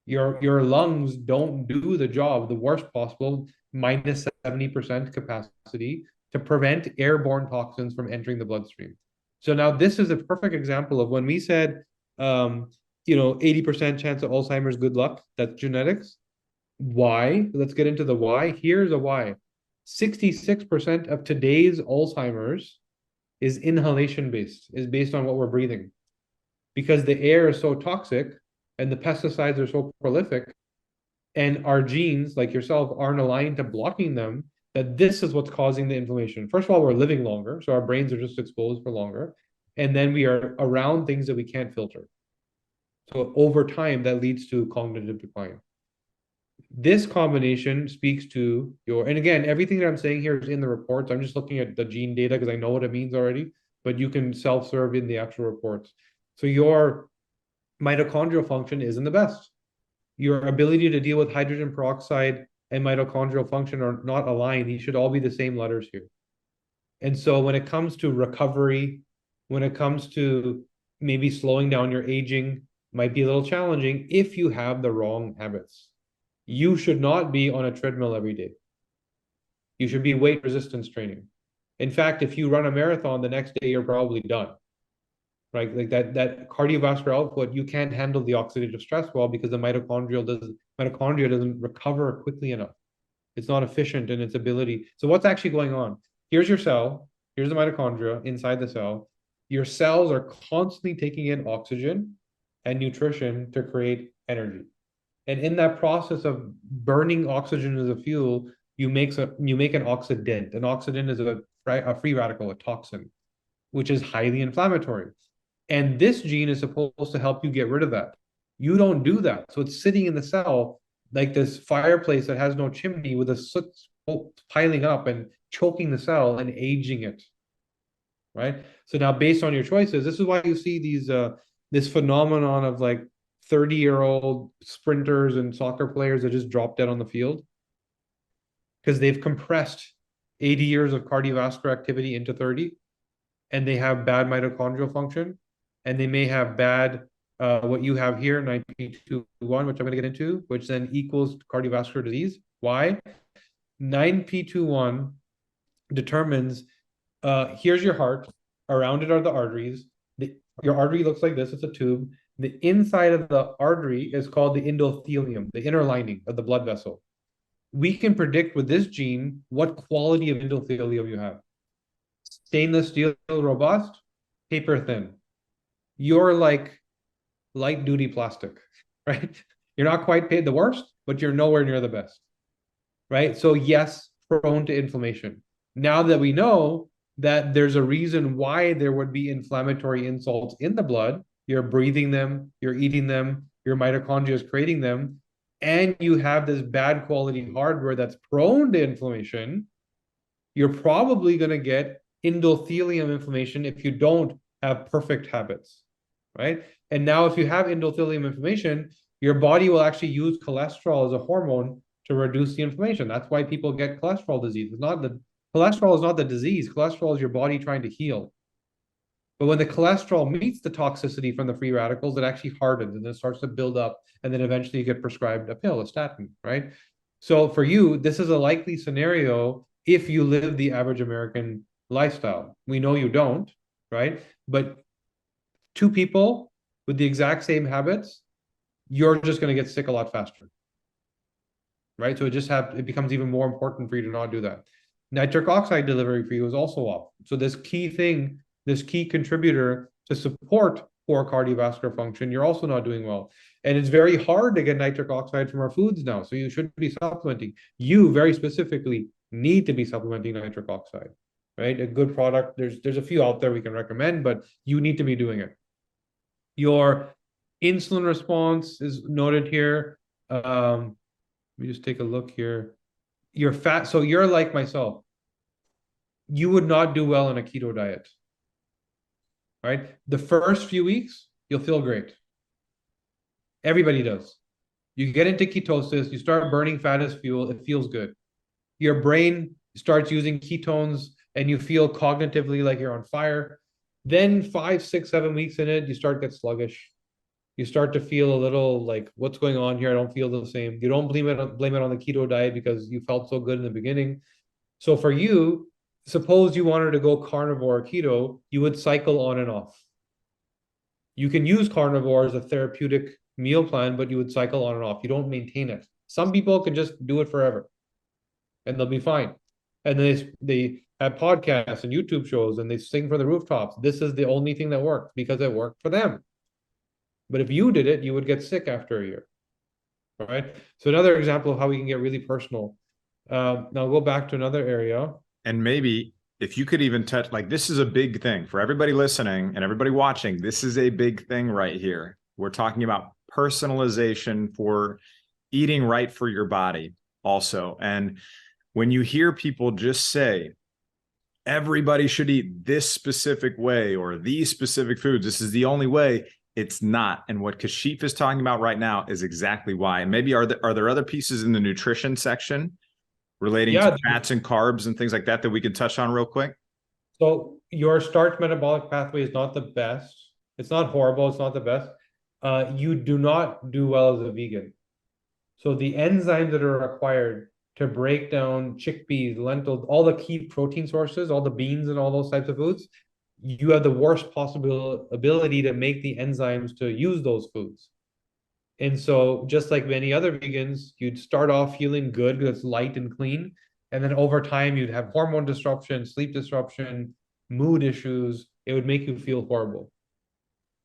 Your lungs don't do the job, the worst possible, minus 70% capacity to prevent airborne toxins from entering the bloodstream. So now this is a perfect example of when we said, 80% chance of Alzheimer's, good luck, that's genetics. Why? Let's get into the why. Here's a why. 66% of today's Alzheimer's is inhalation based, is based on what we're breathing. Because the air is so toxic and the pesticides are so prolific, and our genes, like yourself, aren't aligned to blocking them, that this is what's causing the inflammation. First of all, we're living longer, so our brains are just exposed for longer. And then we are around things that we can't filter. So over time, that leads to cognitive decline. This combination speaks to your, and again, everything that I'm saying here is in the reports. I'm just looking at the gene data because I know what it means already, but you can self-serve in the actual reports. So your mitochondrial function isn't the best. Your ability to deal with hydrogen peroxide and mitochondrial function are not aligned. These should all be the same letters here. And so when it comes to recovery, when it comes to maybe slowing down your aging, might be a little challenging if you have the wrong habits. You should not be on a treadmill every day. You should be weight resistance training. In fact, if you run a marathon, the next day you're probably done. Right? Like that cardiovascular output, you can't handle the oxidative stress well because the mitochondria doesn't recover quickly enough. It's not efficient in its ability. So what's actually going on? Here's your cell, here's the mitochondria inside the cell. Your cells are constantly taking in oxygen and nutrition to create energy. And in that process of burning oxygen as a fuel, you make an oxidant. An oxidant is a free radical, a toxin, which is highly inflammatory. And this gene is supposed to help you get rid of that. You don't do that. So it's sitting in the cell like this fireplace that has no chimney with a soot piling up and choking the cell and aging it. Right? So now based on your choices, this is why you see these this phenomenon of like 30-year-old sprinters and soccer players that just drop dead on the field because they've compressed 80 years of cardiovascular activity into 30, and they have bad mitochondrial function, and they may have bad what you have here, 9p21, which I'm going to get into, which then equals cardiovascular disease. Why? 9p21 determines, here's your heart, around it are the arteries. Your artery looks like this, it's a tube. The inside of the artery is called the endothelium, the inner lining of the blood vessel. We can predict with this gene what quality of endothelium you have. Stainless steel, robust, paper thin. You're like light duty plastic, right? You're not quite paid the worst, but you're nowhere near the best, right? So yes, prone to inflammation. Now that we know that there's a reason why there would be inflammatory insults in the blood, you're breathing them, you're eating them, your mitochondria is creating them, and you have this bad quality hardware that's prone to inflammation, you're probably going to get endothelium inflammation if you don't have perfect habits, right? And now if you have endothelium inflammation, Your body will actually use cholesterol as a hormone to reduce the inflammation. That's why people get cholesterol disease. It's not the cholesterol is not the disease. Cholesterol is your body trying to heal. But when the cholesterol meets the toxicity from the free radicals, it actually hardens and then starts to build up. And then eventually you get prescribed a pill, a statin, right? So for you, this is a likely scenario if you live the average American lifestyle. We know you don't, right? But two people with the exact same habits, you're just going to get sick a lot faster, right? So it becomes even more important for you to not do that. Nitric oxide delivery for you is also off. So this key contributor to support poor cardiovascular function, you're also not doing well. And it's very hard to get nitric oxide from our foods now. So you should be supplementing. You very specifically need to be supplementing nitric oxide, right? A good product, there's a few out there we can recommend, but you need to be doing it. Your insulin response is noted here. Let me just take a look here. You're fat, so you're like myself. You would not do well on a keto diet, right? The first few weeks, you'll feel great. Everybody does. You get into ketosis, you start burning fat as fuel, it feels good. Your brain starts using ketones and you feel cognitively like you're on fire. Then 5, 6, 7 weeks in it, you start to get sluggish. You start to feel a little like, what's going on here? I don't feel the same. You don't blame it on the keto diet because you felt so good in the beginning. So for you, suppose you wanted to go carnivore or keto, you would cycle on and off. You can use carnivore as a therapeutic meal plan, but you would cycle on and off. You don't maintain it. Some people can just do it forever and they'll be fine. And they have podcasts and YouTube shows and they sing from the rooftops. This is the only thing that worked because it worked for them. But if you did it, you would get sick after a year. All right. So another example of how we can get really personal. Now go back to another area. And maybe if you could even touch, like, this is a big thing for everybody listening and everybody watching. This is a big thing right here. We're talking about personalization for eating right for your body also. And when you hear people just say, everybody should eat this specific way or these specific foods, this is the only way, it's not. And what Kashif is talking about right now is exactly why. And maybe are there other pieces in the nutrition section relating to fats and carbs and things like that we could touch on real quick? So your starch metabolic pathway is not the best. It's not horrible. It's not the best. You do not do well as a vegan. So the enzymes that are required to break down chickpeas, lentils, all the key protein sources, all the beans and all those types of foods, you have the worst possible ability to make the enzymes to use those foods. And so just like many other vegans, you'd start off feeling good because it's light and clean. And then over time, you'd have hormone disruption, sleep disruption, mood issues. It would make you feel horrible,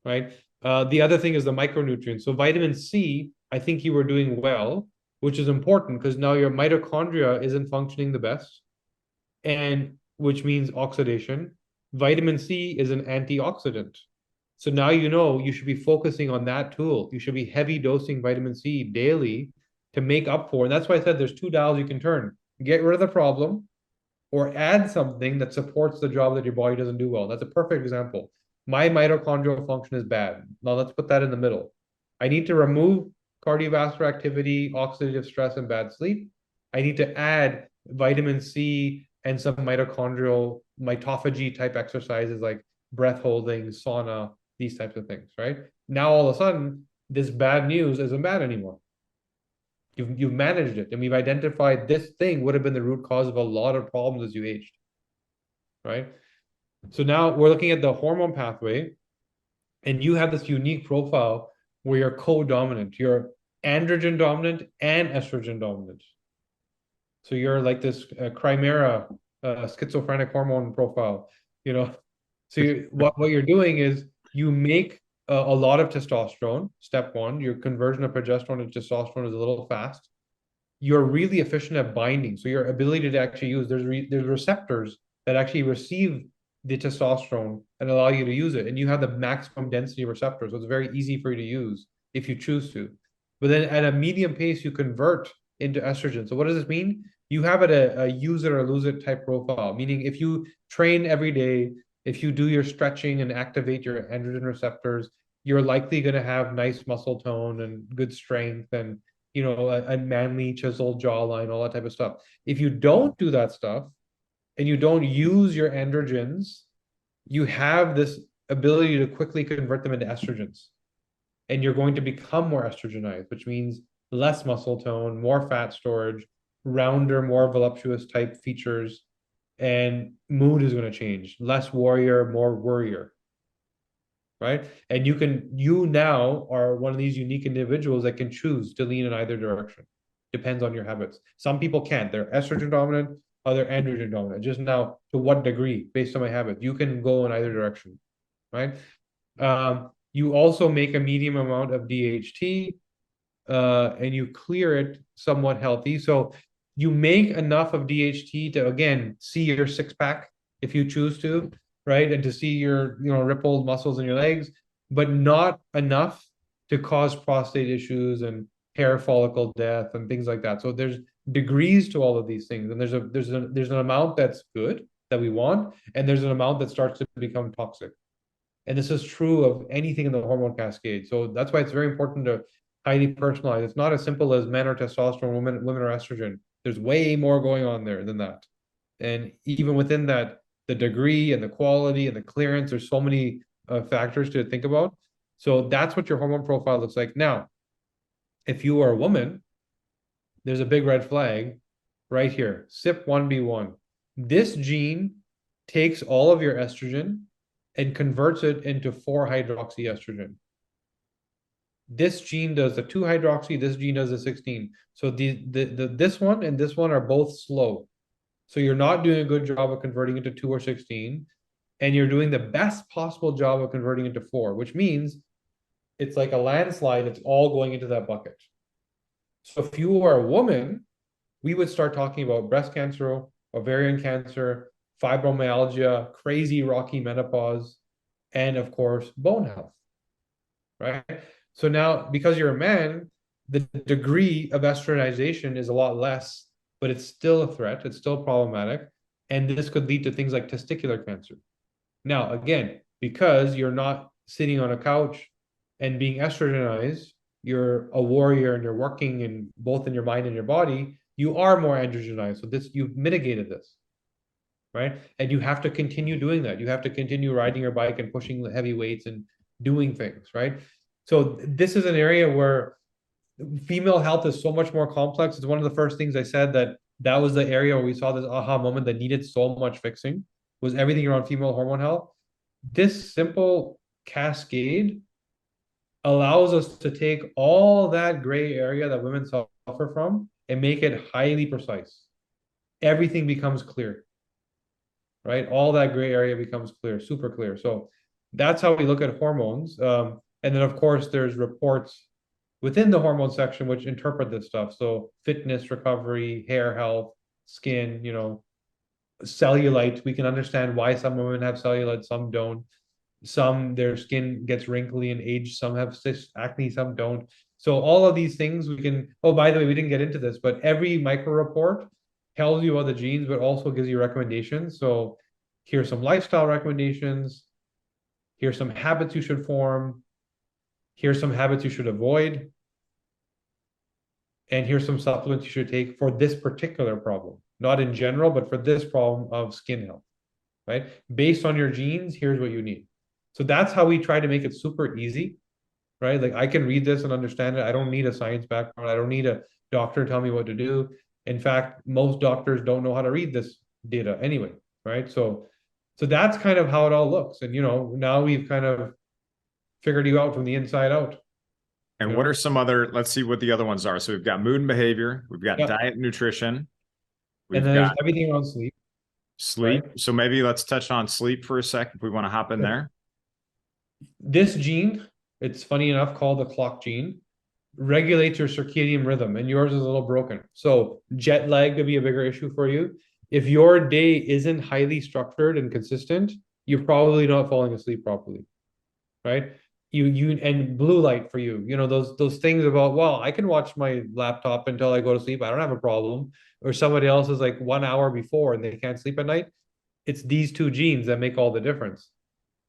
right? The other thing is the micronutrients. So vitamin C, I think you were doing well, which is important because now your mitochondria isn't functioning the best, and which means oxidation. Vitamin C is an antioxidant. So now you know you should be focusing on that tool. You should be heavy dosing vitamin C daily to make up for. And that's why I said there's two dials you can turn. Get rid of the problem or add something that supports the job that your body doesn't do well. That's a perfect example. My mitochondrial function is bad. Now let's put that in the middle. I need to remove cardiovascular activity, oxidative stress, and bad sleep. I need to add vitamin C and some mitochondrial mitophagy type exercises like breath holding, sauna, these types of things, right? Now all of a sudden, this bad news isn't bad anymore. You've managed it, and we've identified this thing would have been the root cause of a lot of problems as you aged, right? So now we're looking at the hormone pathway, and you have this unique profile where you're co-dominant. You're androgen dominant and estrogen dominant. So you're like this chimera schizophrenic hormone profile, you know. So what you're doing is you make a lot of testosterone. Step one, your conversion of progesterone to testosterone is a little fast. You're really efficient at binding. So your ability to actually use, there's receptors that actually receive the testosterone and allow you to use it. And you have the maximum density receptors. So it's very easy for you to use if you choose to. But then at a medium pace, you convert into estrogen. So what does this mean? You have a use it or lose it type profile, meaning if you train every day, if you do your stretching and activate your androgen receptors, you're likely going to have nice muscle tone and good strength and, a manly chiseled jawline, all that type of stuff. If you don't do that stuff and you don't use your androgens, you have this ability to quickly convert them into estrogens. And you're going to become more estrogenized, which means less muscle tone, more fat storage, rounder, more voluptuous type features, and mood is going to change. Less warrior, more worrier, right? And you now are one of these unique individuals that can choose to lean in either direction. Depends on your habits. Some people can't. They're estrogen dominant, other androgen dominant. Just now, to what degree, based on my habit, you can go in either direction, right? You also make a medium amount of DHT, and you clear it somewhat healthy. So you make enough of DHT to, again, see your six pack if you choose to, right? And to see your, rippled muscles in your legs, but not enough to cause prostate issues and hair follicle death and things like that. So there's degrees to all of these things. And there's an amount that's good that we want, and there's an amount that starts to become toxic. And this is true of anything in the hormone cascade. So that's why it's very important to highly personalize. It's not as simple as men are testosterone, women are estrogen. There's way more going on there than that. And even within that, the degree and the quality and the clearance, there's so many factors to think about. So that's what your hormone profile looks like. Now, if you are a woman, there's a big red flag right here, CYP1B1. This gene takes all of your estrogen and converts it into 4-hydroxyestrogen. This gene does the 2-hydroxy, this gene does the 16. So this one and this one are both slow. So you're not doing a good job of converting into 2 or 16, and you're doing the best possible job of converting into 4, which means it's like a landslide, it's all going into that bucket. So if you are a woman, we would start talking about breast cancer, ovarian cancer, fibromyalgia, crazy rocky menopause, and of course, bone health, right? So now, because you're a man, the degree of estrogenization is a lot less, but it's still a threat. It's still problematic. And this could lead to things like testicular cancer. Now, again, because you're not sitting on a couch and being estrogenized, you're a warrior and you're working in both in your mind and your body, you are more androgenized. So you've mitigated this, right? And you have to continue doing that. You have to continue riding your bike and pushing the heavy weights and doing things, right? So this is an area where female health is so much more complex. It's one of the first things I said, that was the area where we saw this aha moment that needed so much fixing, was everything around female hormone health. This simple cascade allows us to take all that gray area that women suffer from and make it highly precise. Everything becomes clear, right? All that gray area becomes clear, super clear. So that's how we look at hormones. And then, of course, there's reports within the hormone section which interpret this stuff. So fitness, recovery, hair health, skin, cellulite. We can understand why some women have cellulite, some don't. Some, their skin gets wrinkly in age, some have acne, some don't. So all of these things we can, oh, by the way, we didn't get into this, but every micro report tells you about the genes, but also gives you recommendations. So here's some lifestyle recommendations. Here's some habits you should form. Here's some habits you should avoid. And here's some supplements you should take for this particular problem. Not in general, but for this problem of skin health, right? Based on your genes, here's what you need. So that's how we try to make it super easy, right? Like I can read this and understand it. I don't need a science background. I don't need a doctor to tell me what to do. In fact, most doctors don't know how to read this data anyway, right? So that's kind of how it all looks. And, now we've kind of figured you out from the inside out. And what are some other, let's see what the other ones are. So we've got mood and behavior. We've got diet and nutrition. And then there's everything around sleep. Sleep. Right? So maybe let's touch on sleep for a sec if we want to hop in there. This gene, it's funny enough called the clock gene, regulates your circadian rhythm, and yours is a little broken. So jet lag could be a bigger issue for you. If your day isn't highly structured and consistent, you're probably not falling asleep properly, right? And blue light for you, those things about, well, I can watch my laptop until I go to sleep, I don't have a problem. Or somebody else is like 1 hour before and they can't sleep at night. It's these two genes that make all the difference.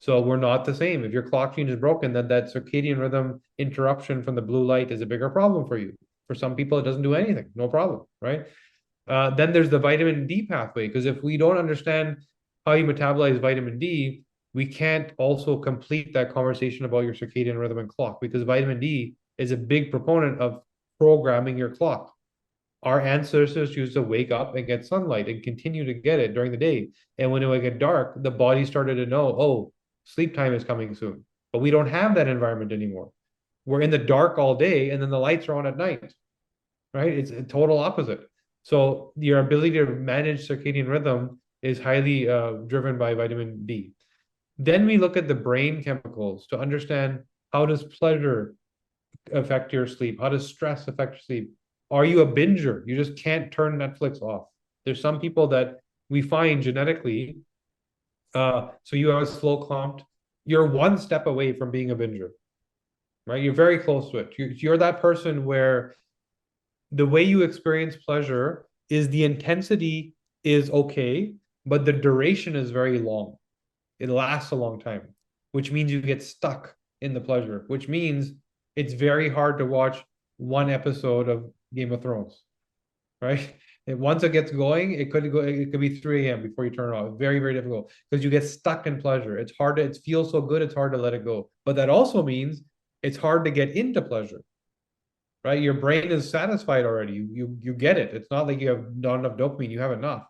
So we're not the same. If your clock gene is broken, then that circadian rhythm interruption from the blue light is a bigger problem for you. For some people, it doesn't do anything, no problem, right? Then there's the vitamin D pathway, because if we don't understand how you metabolize vitamin D, we can't also complete that conversation about your circadian rhythm and clock, because vitamin D is a big proponent of programming your clock. Our ancestors used to wake up and get sunlight and continue to get it during the day. And when it would get dark, the body started to know, oh, sleep time is coming soon. But we don't have that environment anymore. We're in the dark all day and then the lights are on at night, right? It's a total opposite. So your ability to manage circadian rhythm is highly driven by vitamin D. Then we look at the brain chemicals to understand, how does pleasure affect your sleep? How does stress affect your sleep? Are you a binger? You just can't turn Netflix off. There's some people that we find genetically, so you have a slow clumped, you're one step away from being a binger, right? You're very close to it. You're that person where the way you experience pleasure is the intensity is okay, but the duration is very long. It lasts a long time, which means you get stuck in the pleasure, which means it's very hard to watch one episode of Game of Thrones, right? And once it gets going, it could be 3 a.m. before you turn it off. Very, very difficult because you get stuck in pleasure. It's hard to, it feels so good, it's hard to let it go. But that also means it's hard to get into pleasure, right? Your brain is satisfied already. You get it. It's not like you have not enough dopamine, you have enough.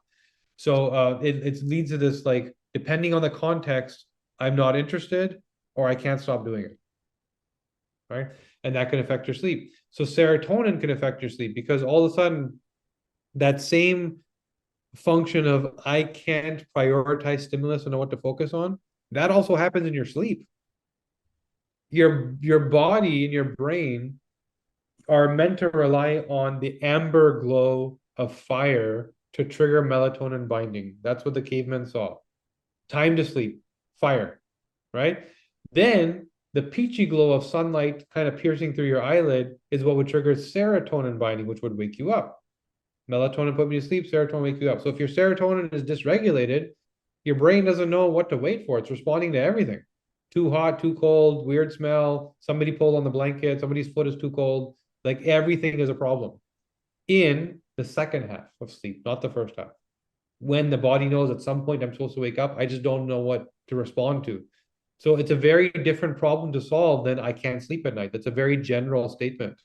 So it leads to this, like, depending on the context, I'm not interested or I can't stop doing it, right? And that can affect your sleep. So serotonin can affect your sleep because all of a sudden that same function of I can't prioritize stimulus and know what to focus on, that also happens in your sleep. Your body and your brain are meant to rely on the amber glow of fire to trigger melatonin binding. That's what the cavemen saw. Time to sleep, fire, right? Then the peachy glow of sunlight kind of piercing through your eyelid is what would trigger serotonin binding, which would wake you up. Melatonin put me to sleep, serotonin wake you up. So if your serotonin is dysregulated, your brain doesn't know what to wait for. It's responding to everything. Too hot, too cold, weird smell, somebody pulled on the blanket, somebody's foot is too cold. Like everything is a problem in the second half of sleep, not the first half. When the body knows at some point I'm supposed to wake up, I just don't know what to respond to. So it's a very different problem to solve than I can't sleep at night. That's a very general statement,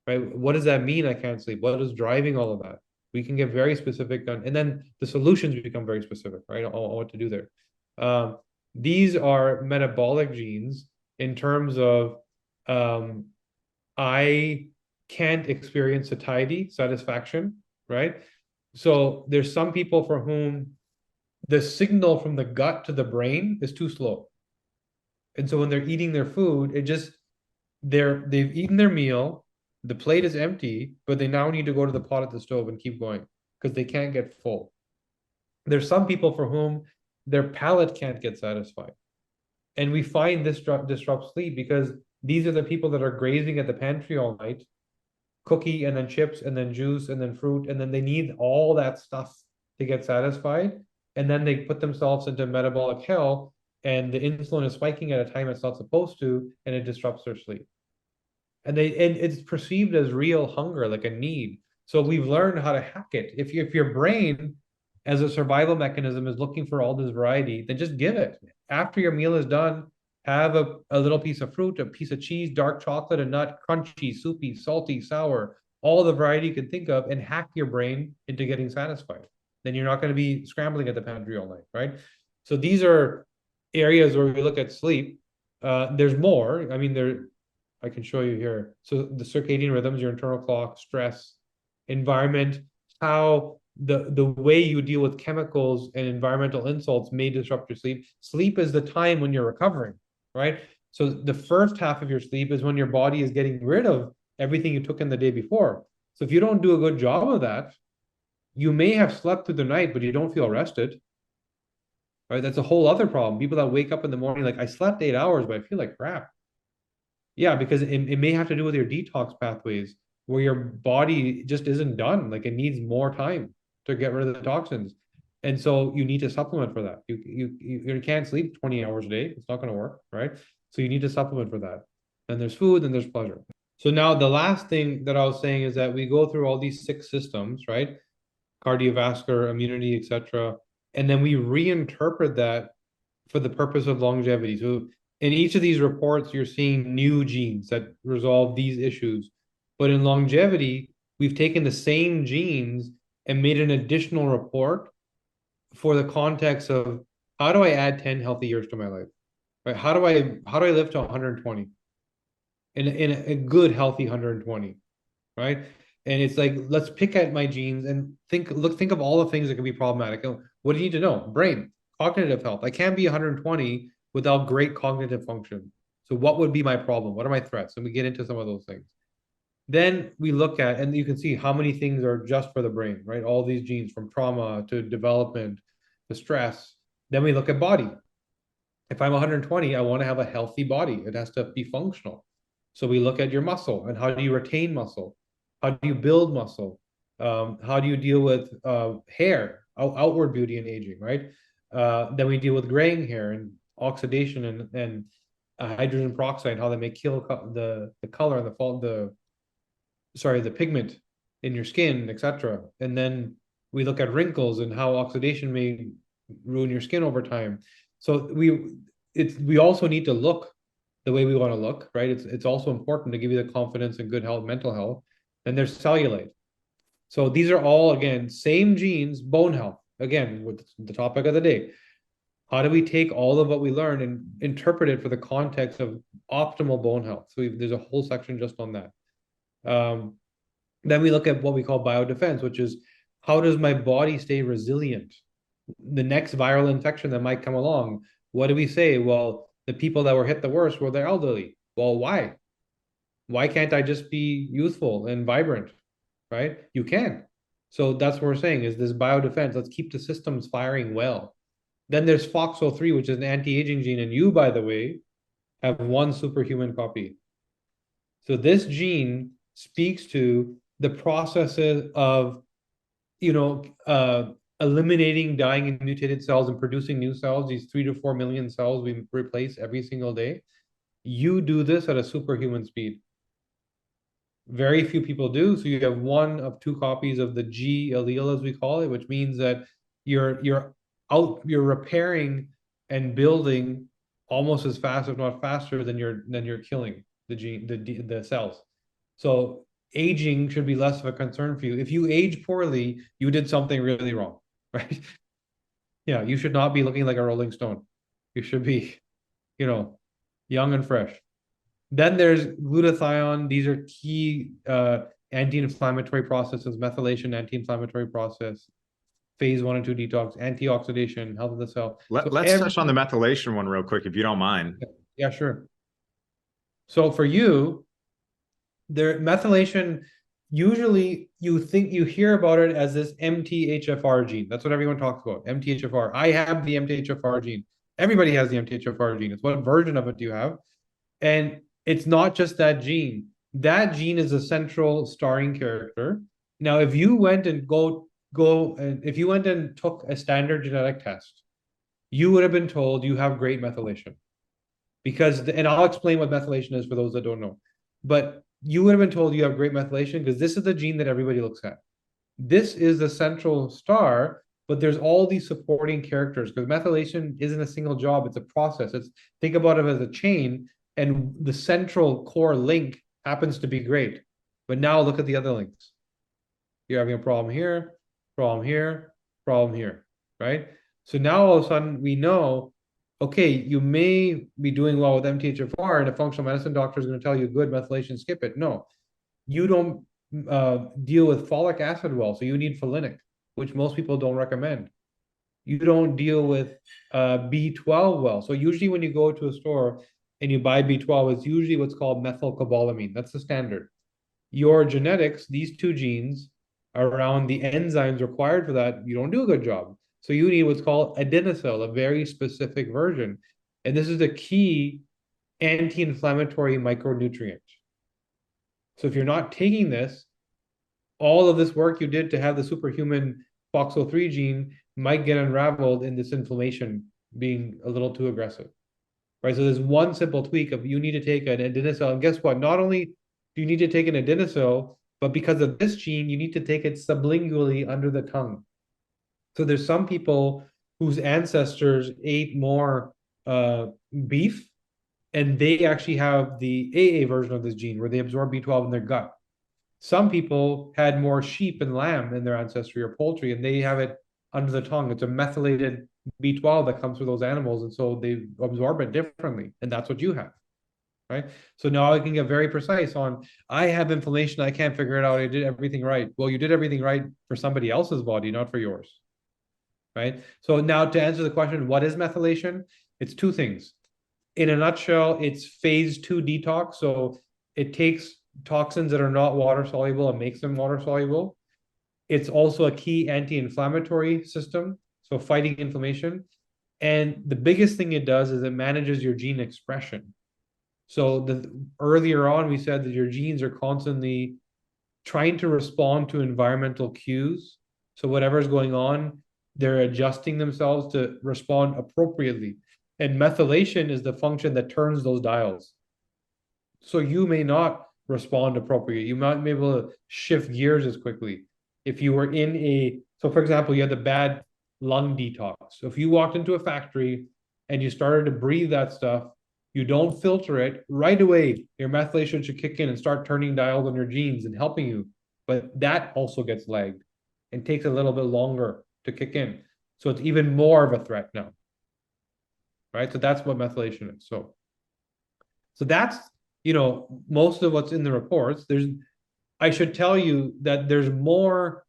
right? What does that mean? I can't sleep. What is driving all of that? We can get very specific on, and then the solutions become very specific, right? On what to do there. These are metabolic genes in terms of I can't experience satiety, satisfaction, right? So there's some people for whom the signal from the gut to the brain is too slow. And so when they're eating their food, it just they've eaten their meal, the plate is empty, but they now need to go to the pot at the stove and keep going because they can't get full. There's some people for whom their palate can't get satisfied. And we find this disrupts sleep because these are the people that are grazing at the pantry all night, cookie and then chips and then juice and then fruit, and then they need all that stuff to get satisfied. And then they put themselves into metabolic hell, and the insulin is spiking at a time it's not supposed to, and it disrupts their sleep. And it's perceived as real hunger, like a need. So we've learned how to hack it. If your brain, as a survival mechanism, is looking for all this variety, then just give it. After your meal is done, have a little piece of fruit, a piece of cheese, dark chocolate, a nut, crunchy, soupy, salty, sour, all the variety you can think of, and hack your brain into getting satisfied. Then you're not going to be scrambling at the pantry all night, right? So these are areas where we look at sleep. There's more. I mean, I can show you here. So the circadian rhythms, your internal clock, stress, environment, how the way you deal with chemicals and environmental insults may disrupt your sleep. Sleep is the time when you're recovering, right? So the first half of your sleep is when your body is getting rid of everything you took in the day before. So if you don't do a good job of that, you may have slept through the night, but you don't feel rested. Right? That's a whole other problem. People that wake up in the morning like, I slept 8 hours, but I feel like crap. Yeah, because it may have to do with your detox pathways where your body just isn't done. Like it needs more time to get rid of the toxins. And so you need to supplement for that. You can't sleep 20 hours a day. It's not going to work, right? So you need to supplement for that. And there's food and there's pleasure. So now the last thing that I was saying is that we go through all these 6 systems, right? Cardiovascular, immunity, etc. And then we reinterpret that for the purpose of longevity. So in each of these reports, you're seeing new genes that resolve these issues. But in longevity, we've taken the same genes and made an additional report for the context of how do I add 10 healthy years to my life? Right? How do I live to 120 in a good healthy 120, right? And it's like, let's pick at my genes and think of all the things that can be problematic. What do you need to know? Brain, cognitive health. I can't be 120 without great cognitive function. So what would be my problem? What are my threats? And we get into some of those things. Then we look at, and you can see how many things are just for the brain, right? All these genes from trauma to development to stress. Then we look at body. If I'm 120, I want to have a healthy body. It has to be functional. So we look at your muscle and how do you retain muscle? How do you build muscle? How do you deal with hair, outward beauty and aging, right? Then we deal with graying hair and oxidation and hydrogen peroxide, how they may kill the color and the pigment in your skin, etc. And then we look at wrinkles and how oxidation may ruin your skin over time. So we also need to look the way we want to look, right? It's also important to give you the confidence and good health, mental health. And there's cellulite. So these are all, again, same genes, bone health. Again, with the topic of the day. How do we take all of what we learn and interpret it for the context of optimal bone health? So there's a whole section just on that. Then we look at what we call biodefense, which is how does my body stay resilient? The next viral infection that might come along, what do we say? Well, the people that were hit the worst were the elderly. Well, why? Why can't I just be youthful and vibrant, right? You can. So that's what we're saying is this biodefense. Let's keep the systems firing well. Then there's FOXO3, which is an anti-aging gene. And you, by the way, have one superhuman copy. So this gene speaks to the processes of, eliminating dying and mutated cells and producing new cells, these 3 to 4 million cells we replace every single day. You do this at a superhuman speed. Very few people do. So you have 1 of 2 copies of the G allele, as we call it, which means that you're repairing and building almost as fast, if not faster, than you're killing the cells. So aging should be less of a concern for you. If you age poorly, you did something really wrong, right? Yeah, you should not be looking like a Rolling Stone. You should be, young and fresh. Then there's glutathione. These are key anti-inflammatory processes, methylation, anti-inflammatory process, phase 1 and 2 detox, antioxidation, health of the cell. Let's touch on the methylation one real quick, if you don't mind. Yeah, sure. So for you, methylation, usually you hear about it as this MTHFR gene. That's what everyone talks about, MTHFR. I have the MTHFR gene. Everybody has the MTHFR gene. It's what version of it do you have? And it's not just that gene. That gene is a central starring character. Now, if you went and if you went and took a standard genetic test, you would have been told you have great methylation. And I'll explain what methylation is for those that don't know. But you would have been told you have great methylation because this is the gene that everybody looks at. This is the central star, but there's all these supporting characters because methylation isn't a single job, it's a process. Think about it as a chain, and the central core link happens to be great. But now look at the other links. You're having a problem here, problem here, problem here, right? So now all of a sudden we know, okay, you may be doing well with MTHFR, and a functional medicine doctor is going to tell you good methylation, skip it. No, you don't deal with folic acid well, so you need folinic, which most people don't recommend. You don't deal with B12 well. So usually when you go to a store and you buy B12, it's usually what's called methylcobalamin. That's the standard. Your genetics, these 2 genes around the enzymes required for that, you don't do a good job. So you need what's called adenosine, a very specific version. And this is the key anti-inflammatory micronutrient. So if you're not taking this, all of this work you did to have the superhuman FOXO3 gene might get unraveled in this inflammation being a little too aggressive, right? So there's one simple tweak of you need to take an adenosine, and guess what? Not only do you need to take an adenosine, but because of this gene, you need to take it sublingually under the tongue. So there's some people whose ancestors ate more beef, and they actually have the AA version of this gene where they absorb B12 in their gut. Some people had more sheep and lamb in their ancestry or poultry, and they have it under the tongue. It's a methylated B12 that comes from those animals, and so they absorb it differently, and that's what you have, right? So now I can get very precise on, I have inflammation, I can't figure it out, I did everything right. Well, you did everything right for somebody else's body, not for yours, right? So now to answer the question, what is methylation? It's two things. In a nutshell, it's phase 2 detox. So it takes toxins that are not water soluble and makes them water soluble. It's also a key anti-inflammatory system, so fighting inflammation. And the biggest thing it does is it manages your gene expression. So earlier on, we said that your genes are constantly trying to respond to environmental cues. So whatever's going on, they're adjusting themselves to respond appropriately. And methylation is the function that turns those dials. So you may not respond appropriately. You might be able to shift gears as quickly. If you were in so for example, you had the bad lung detox. So if you walked into a factory and you started to breathe that stuff, you don't filter it right away, your methylation should kick in and start turning dials on your genes and helping you. But that also gets lagged and takes a little bit longer to kick in. So it's even more of a threat now, right? So that's what methylation is. So that's, most of what's in the reports. I should tell you that there's more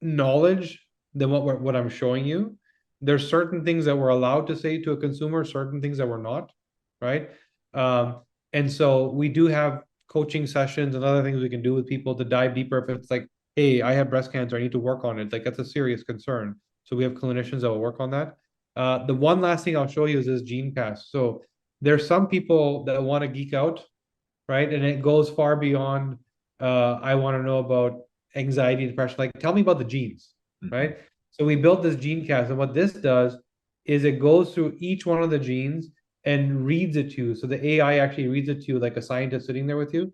knowledge than what I'm showing you. There's certain things that we're allowed to say to a consumer, certain things that we're not, right? And so we do have coaching sessions and other things we can do with people to dive deeper. If it's like, hey, I have breast cancer, I need to work on it. Like that's a serious concern. So we have clinicians that will work on that. The one last thing I'll show you is this gene cast. So there's some people that want to geek out, right? And it goes far beyond, I want to know about anxiety, depression. Like, tell me about the genes, right? So we built this gene cast, and what this does is it goes through each one of the genes and reads it to you. So the AI actually reads it to you like a scientist sitting there with you,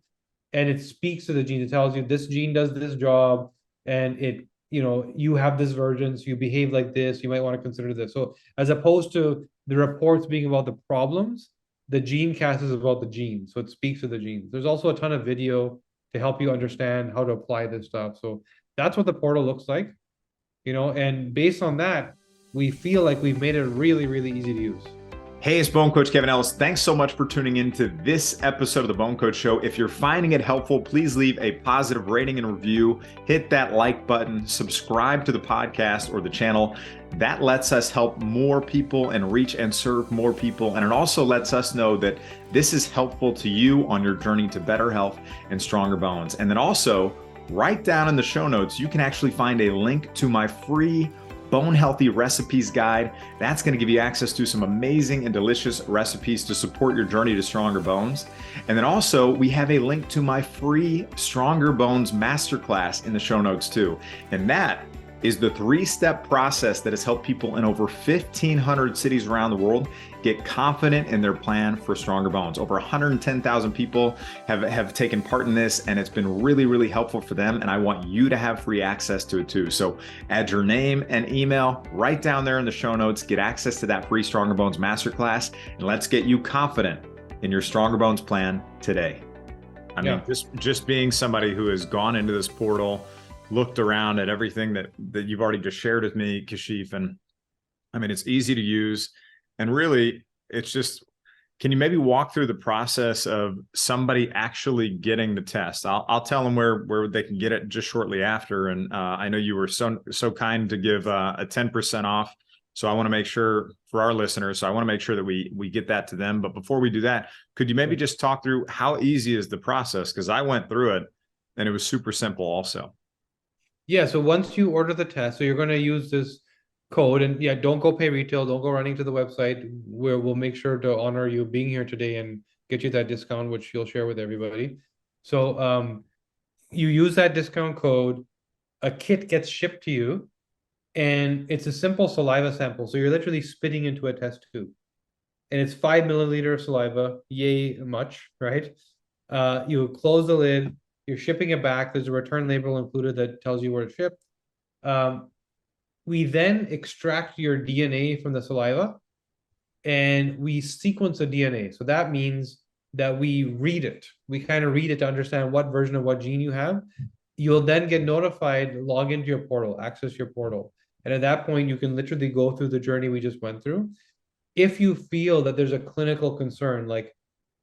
and it speaks to the gene. It tells you this gene does this job, and you have this version, so you behave like this. You might want to consider this. So as opposed to the reports being about the problems, the gene cast is about the genes. So it speaks to the genes. There's also a ton of video to help you understand how to apply this stuff. So that's what the portal looks like, and based on that, we feel like we've made it really, really easy to use. Hey, it's Bone Coach Kevin Ellis. Thanks so much for tuning into this episode of the Bone Coach Show. If you're finding it helpful, please leave a positive rating and review. Hit that like button, subscribe to the podcast or the channel. That lets us help more people and reach and serve more people. And it also lets us know that this is helpful to you on your journey to better health and stronger bones. And then also, right down in the show notes, you can actually find a link to my free Bone Healthy Recipes Guide. That's going to give you access to some amazing and delicious recipes to support your journey to stronger bones. And then also, we have a link to my free Stronger Bones Masterclass in the show notes too. And that is the 3-step process that has helped people in over 1,500 cities around the world get confident in their plan for stronger bones. Over 110,000 people have taken part in this, and it's been really, really helpful for them. And I want you to have free access to it too. So add your name and email right down there in the show notes, get access to that free Stronger Bones Masterclass, and let's get you confident in your Stronger Bones plan today. I mean, just being somebody who has gone into this portal, looked around at everything that you've already just shared with me, Kashif, and I mean, it's easy to use. And really, it's just, can you maybe walk through the process of somebody actually getting the test? I'll tell them where they can get it just shortly after. And I know you were so kind to give a 10% off. So I want to make sure for our listeners, so I want to make sure that we get that to them. But before we do that, could you maybe just talk through how easy is the process? Because I went through it and it was super simple also. Yeah, so once you order the test, so you're going to use this code, and don't go pay retail, don't go running to the website, where we'll make sure to honor you being here today and get you that discount, which you'll share with everybody. So you use that discount code, a kit gets shipped to you, And it's a simple saliva sample. So you're literally spitting into a test tube. And it's 5 milliliter of saliva, yay much, right? You close the lid, you're shipping it back. There's a return label included that tells you where to ship. We then extract your DNA from the saliva and we sequence the DNA. So that means that we read it. We kind of read it to understand what version of what gene you have. You'll then get notified, log into your portal, access your portal. And at that point, you can literally go through the journey we just went through. If you feel that there's a clinical concern, like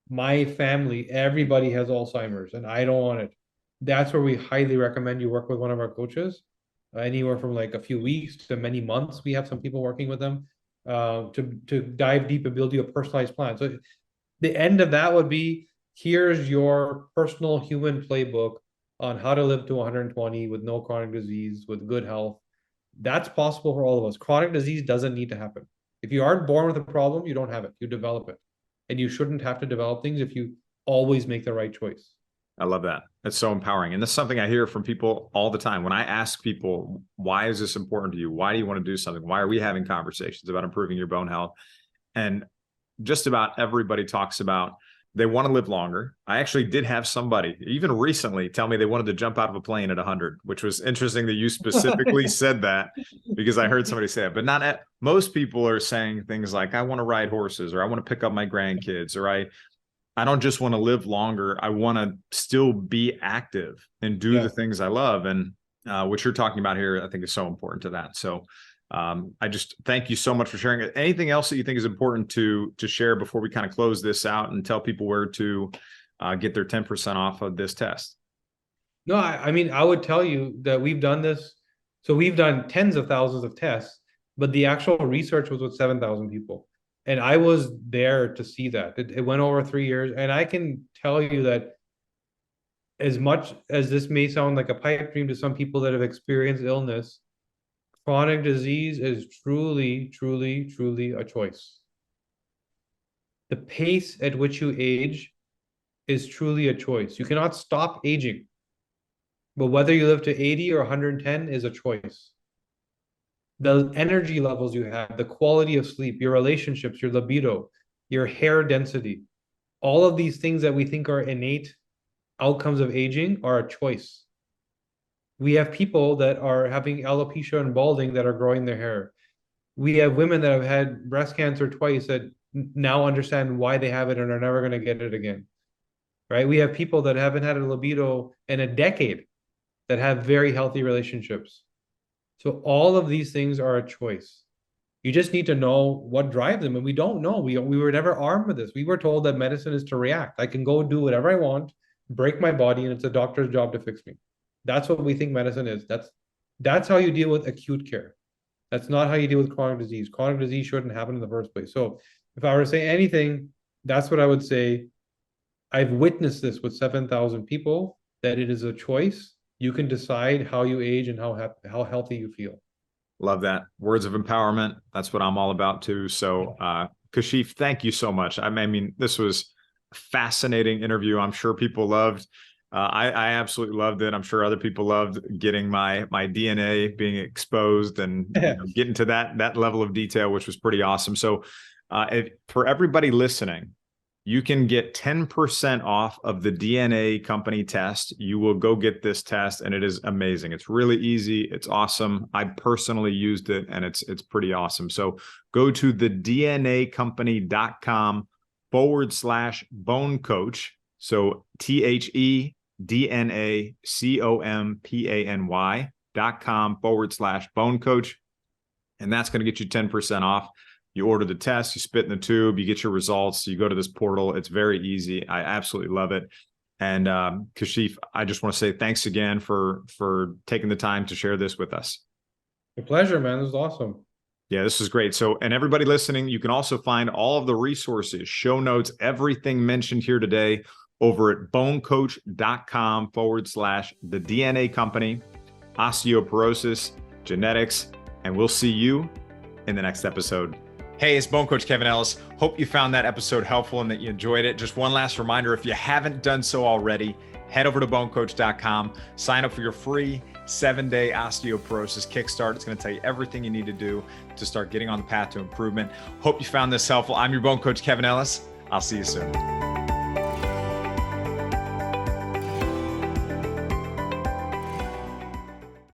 my family, everybody has Alzheimer's and I don't want it, that's where we highly recommend you work with one of our coaches. Anywhere from like a few weeks to many months. We have some people working with them to dive deep and build you a personalized plan. So the end of that would be, here's your personal human playbook on how to live to 120 with no chronic disease, with good health. That's possible for all of us. Chronic disease doesn't need to happen. If you aren't born with a problem, you don't have it. You develop it. And you shouldn't have to develop things if you always make the right choice. I love that. That's so empowering. And that's something I hear from people all the time. When I ask people, why is this important to you? Why do you want to do something? Why are we having conversations about improving your bone health? And just about everybody talks about they want to live longer. I actually did have somebody even recently tell me they wanted to jump out of a plane at 100, which was interesting that you specifically said that, because I heard somebody say it. But not at, most people are saying things like, I want to ride horses, or I want to pick up my grandkids, or I don't just want to live longer. I want to still be active and do the things I love. And what you're talking about here, I think is so important to that. So I just thank you so much for sharing it. Anything else that you think is important to share before we kind of close this out and tell people where to get their 10% off of this test? No, I mean, I would tell you that we've done this. So we've done tens of thousands of tests, but the actual research was with 7,000 people. And I was there to see that. It went over 3 years. And I can tell you that as much as this may sound like a pipe dream to some people that have experienced illness, chronic disease is truly, truly, truly a choice. The pace at which you age is truly a choice. You cannot stop aging, but whether you live to 80 or 110 is a choice. The energy levels you have, the quality of sleep, your relationships, your libido, your hair density, all of these things that we think are innate outcomes of aging are a choice. We have people that are having alopecia and balding that are growing their hair. We have women that have had breast cancer twice that now understand why they have it and are never going to get it again. Right? We have people that haven't had a libido in a decade that have very healthy relationships. So all of these things are a choice. You just need to know what drives them. And we don't know. We were never armed with this. We were told that medicine is to react. I can go do whatever I want, break my body, and it's a doctor's job to fix me. That's what we think medicine is. That's how you deal with acute care. That's not how you deal with chronic disease. Chronic disease shouldn't happen in the first place. So if I were to say anything, that's what I would say. I've witnessed this with 7,000 people, that it is a choice. You can decide how you age and how healthy you feel. Love that. Words of empowerment. That's what I'm all about too. So Kashif, thank you so much. I mean, this was a fascinating interview. I'm sure people loved. I absolutely loved it. I'm sure other people loved getting my DNA being exposed and getting to that level of detail, which was pretty awesome. So for everybody listening, you can get 10% off of the DNA company test. You will go get this test and it is amazing. It's really easy. It's awesome. I personally used it and it's pretty awesome. So go to thednacompany.com/BoneCoach. So THEDNACOMPANY.com/BoneCoach. And that's going to get you 10% off. You order the test, you spit in the tube, you get your results, you go to this portal. It's very easy. I absolutely love it. And Kashif, I just want to say thanks again for taking the time to share this with us. A pleasure, man. This is awesome. Yeah, this is great. So, and everybody listening, you can also find all of the resources, show notes, everything mentioned here today over at bonecoach.com/the DNA company, osteoporosis, genetics, and we'll see you in the next episode. Hey, it's Bone Coach Kevin Ellis. Hope you found that episode helpful and that you enjoyed it. Just one last reminder, if you haven't done so already, head over to bonecoach.com, sign up for your free 7-day osteoporosis kickstart. It's going to tell you everything you need to do to start getting on the path to improvement. Hope you found this helpful. I'm your Bone Coach Kevin Ellis. I'll see you soon.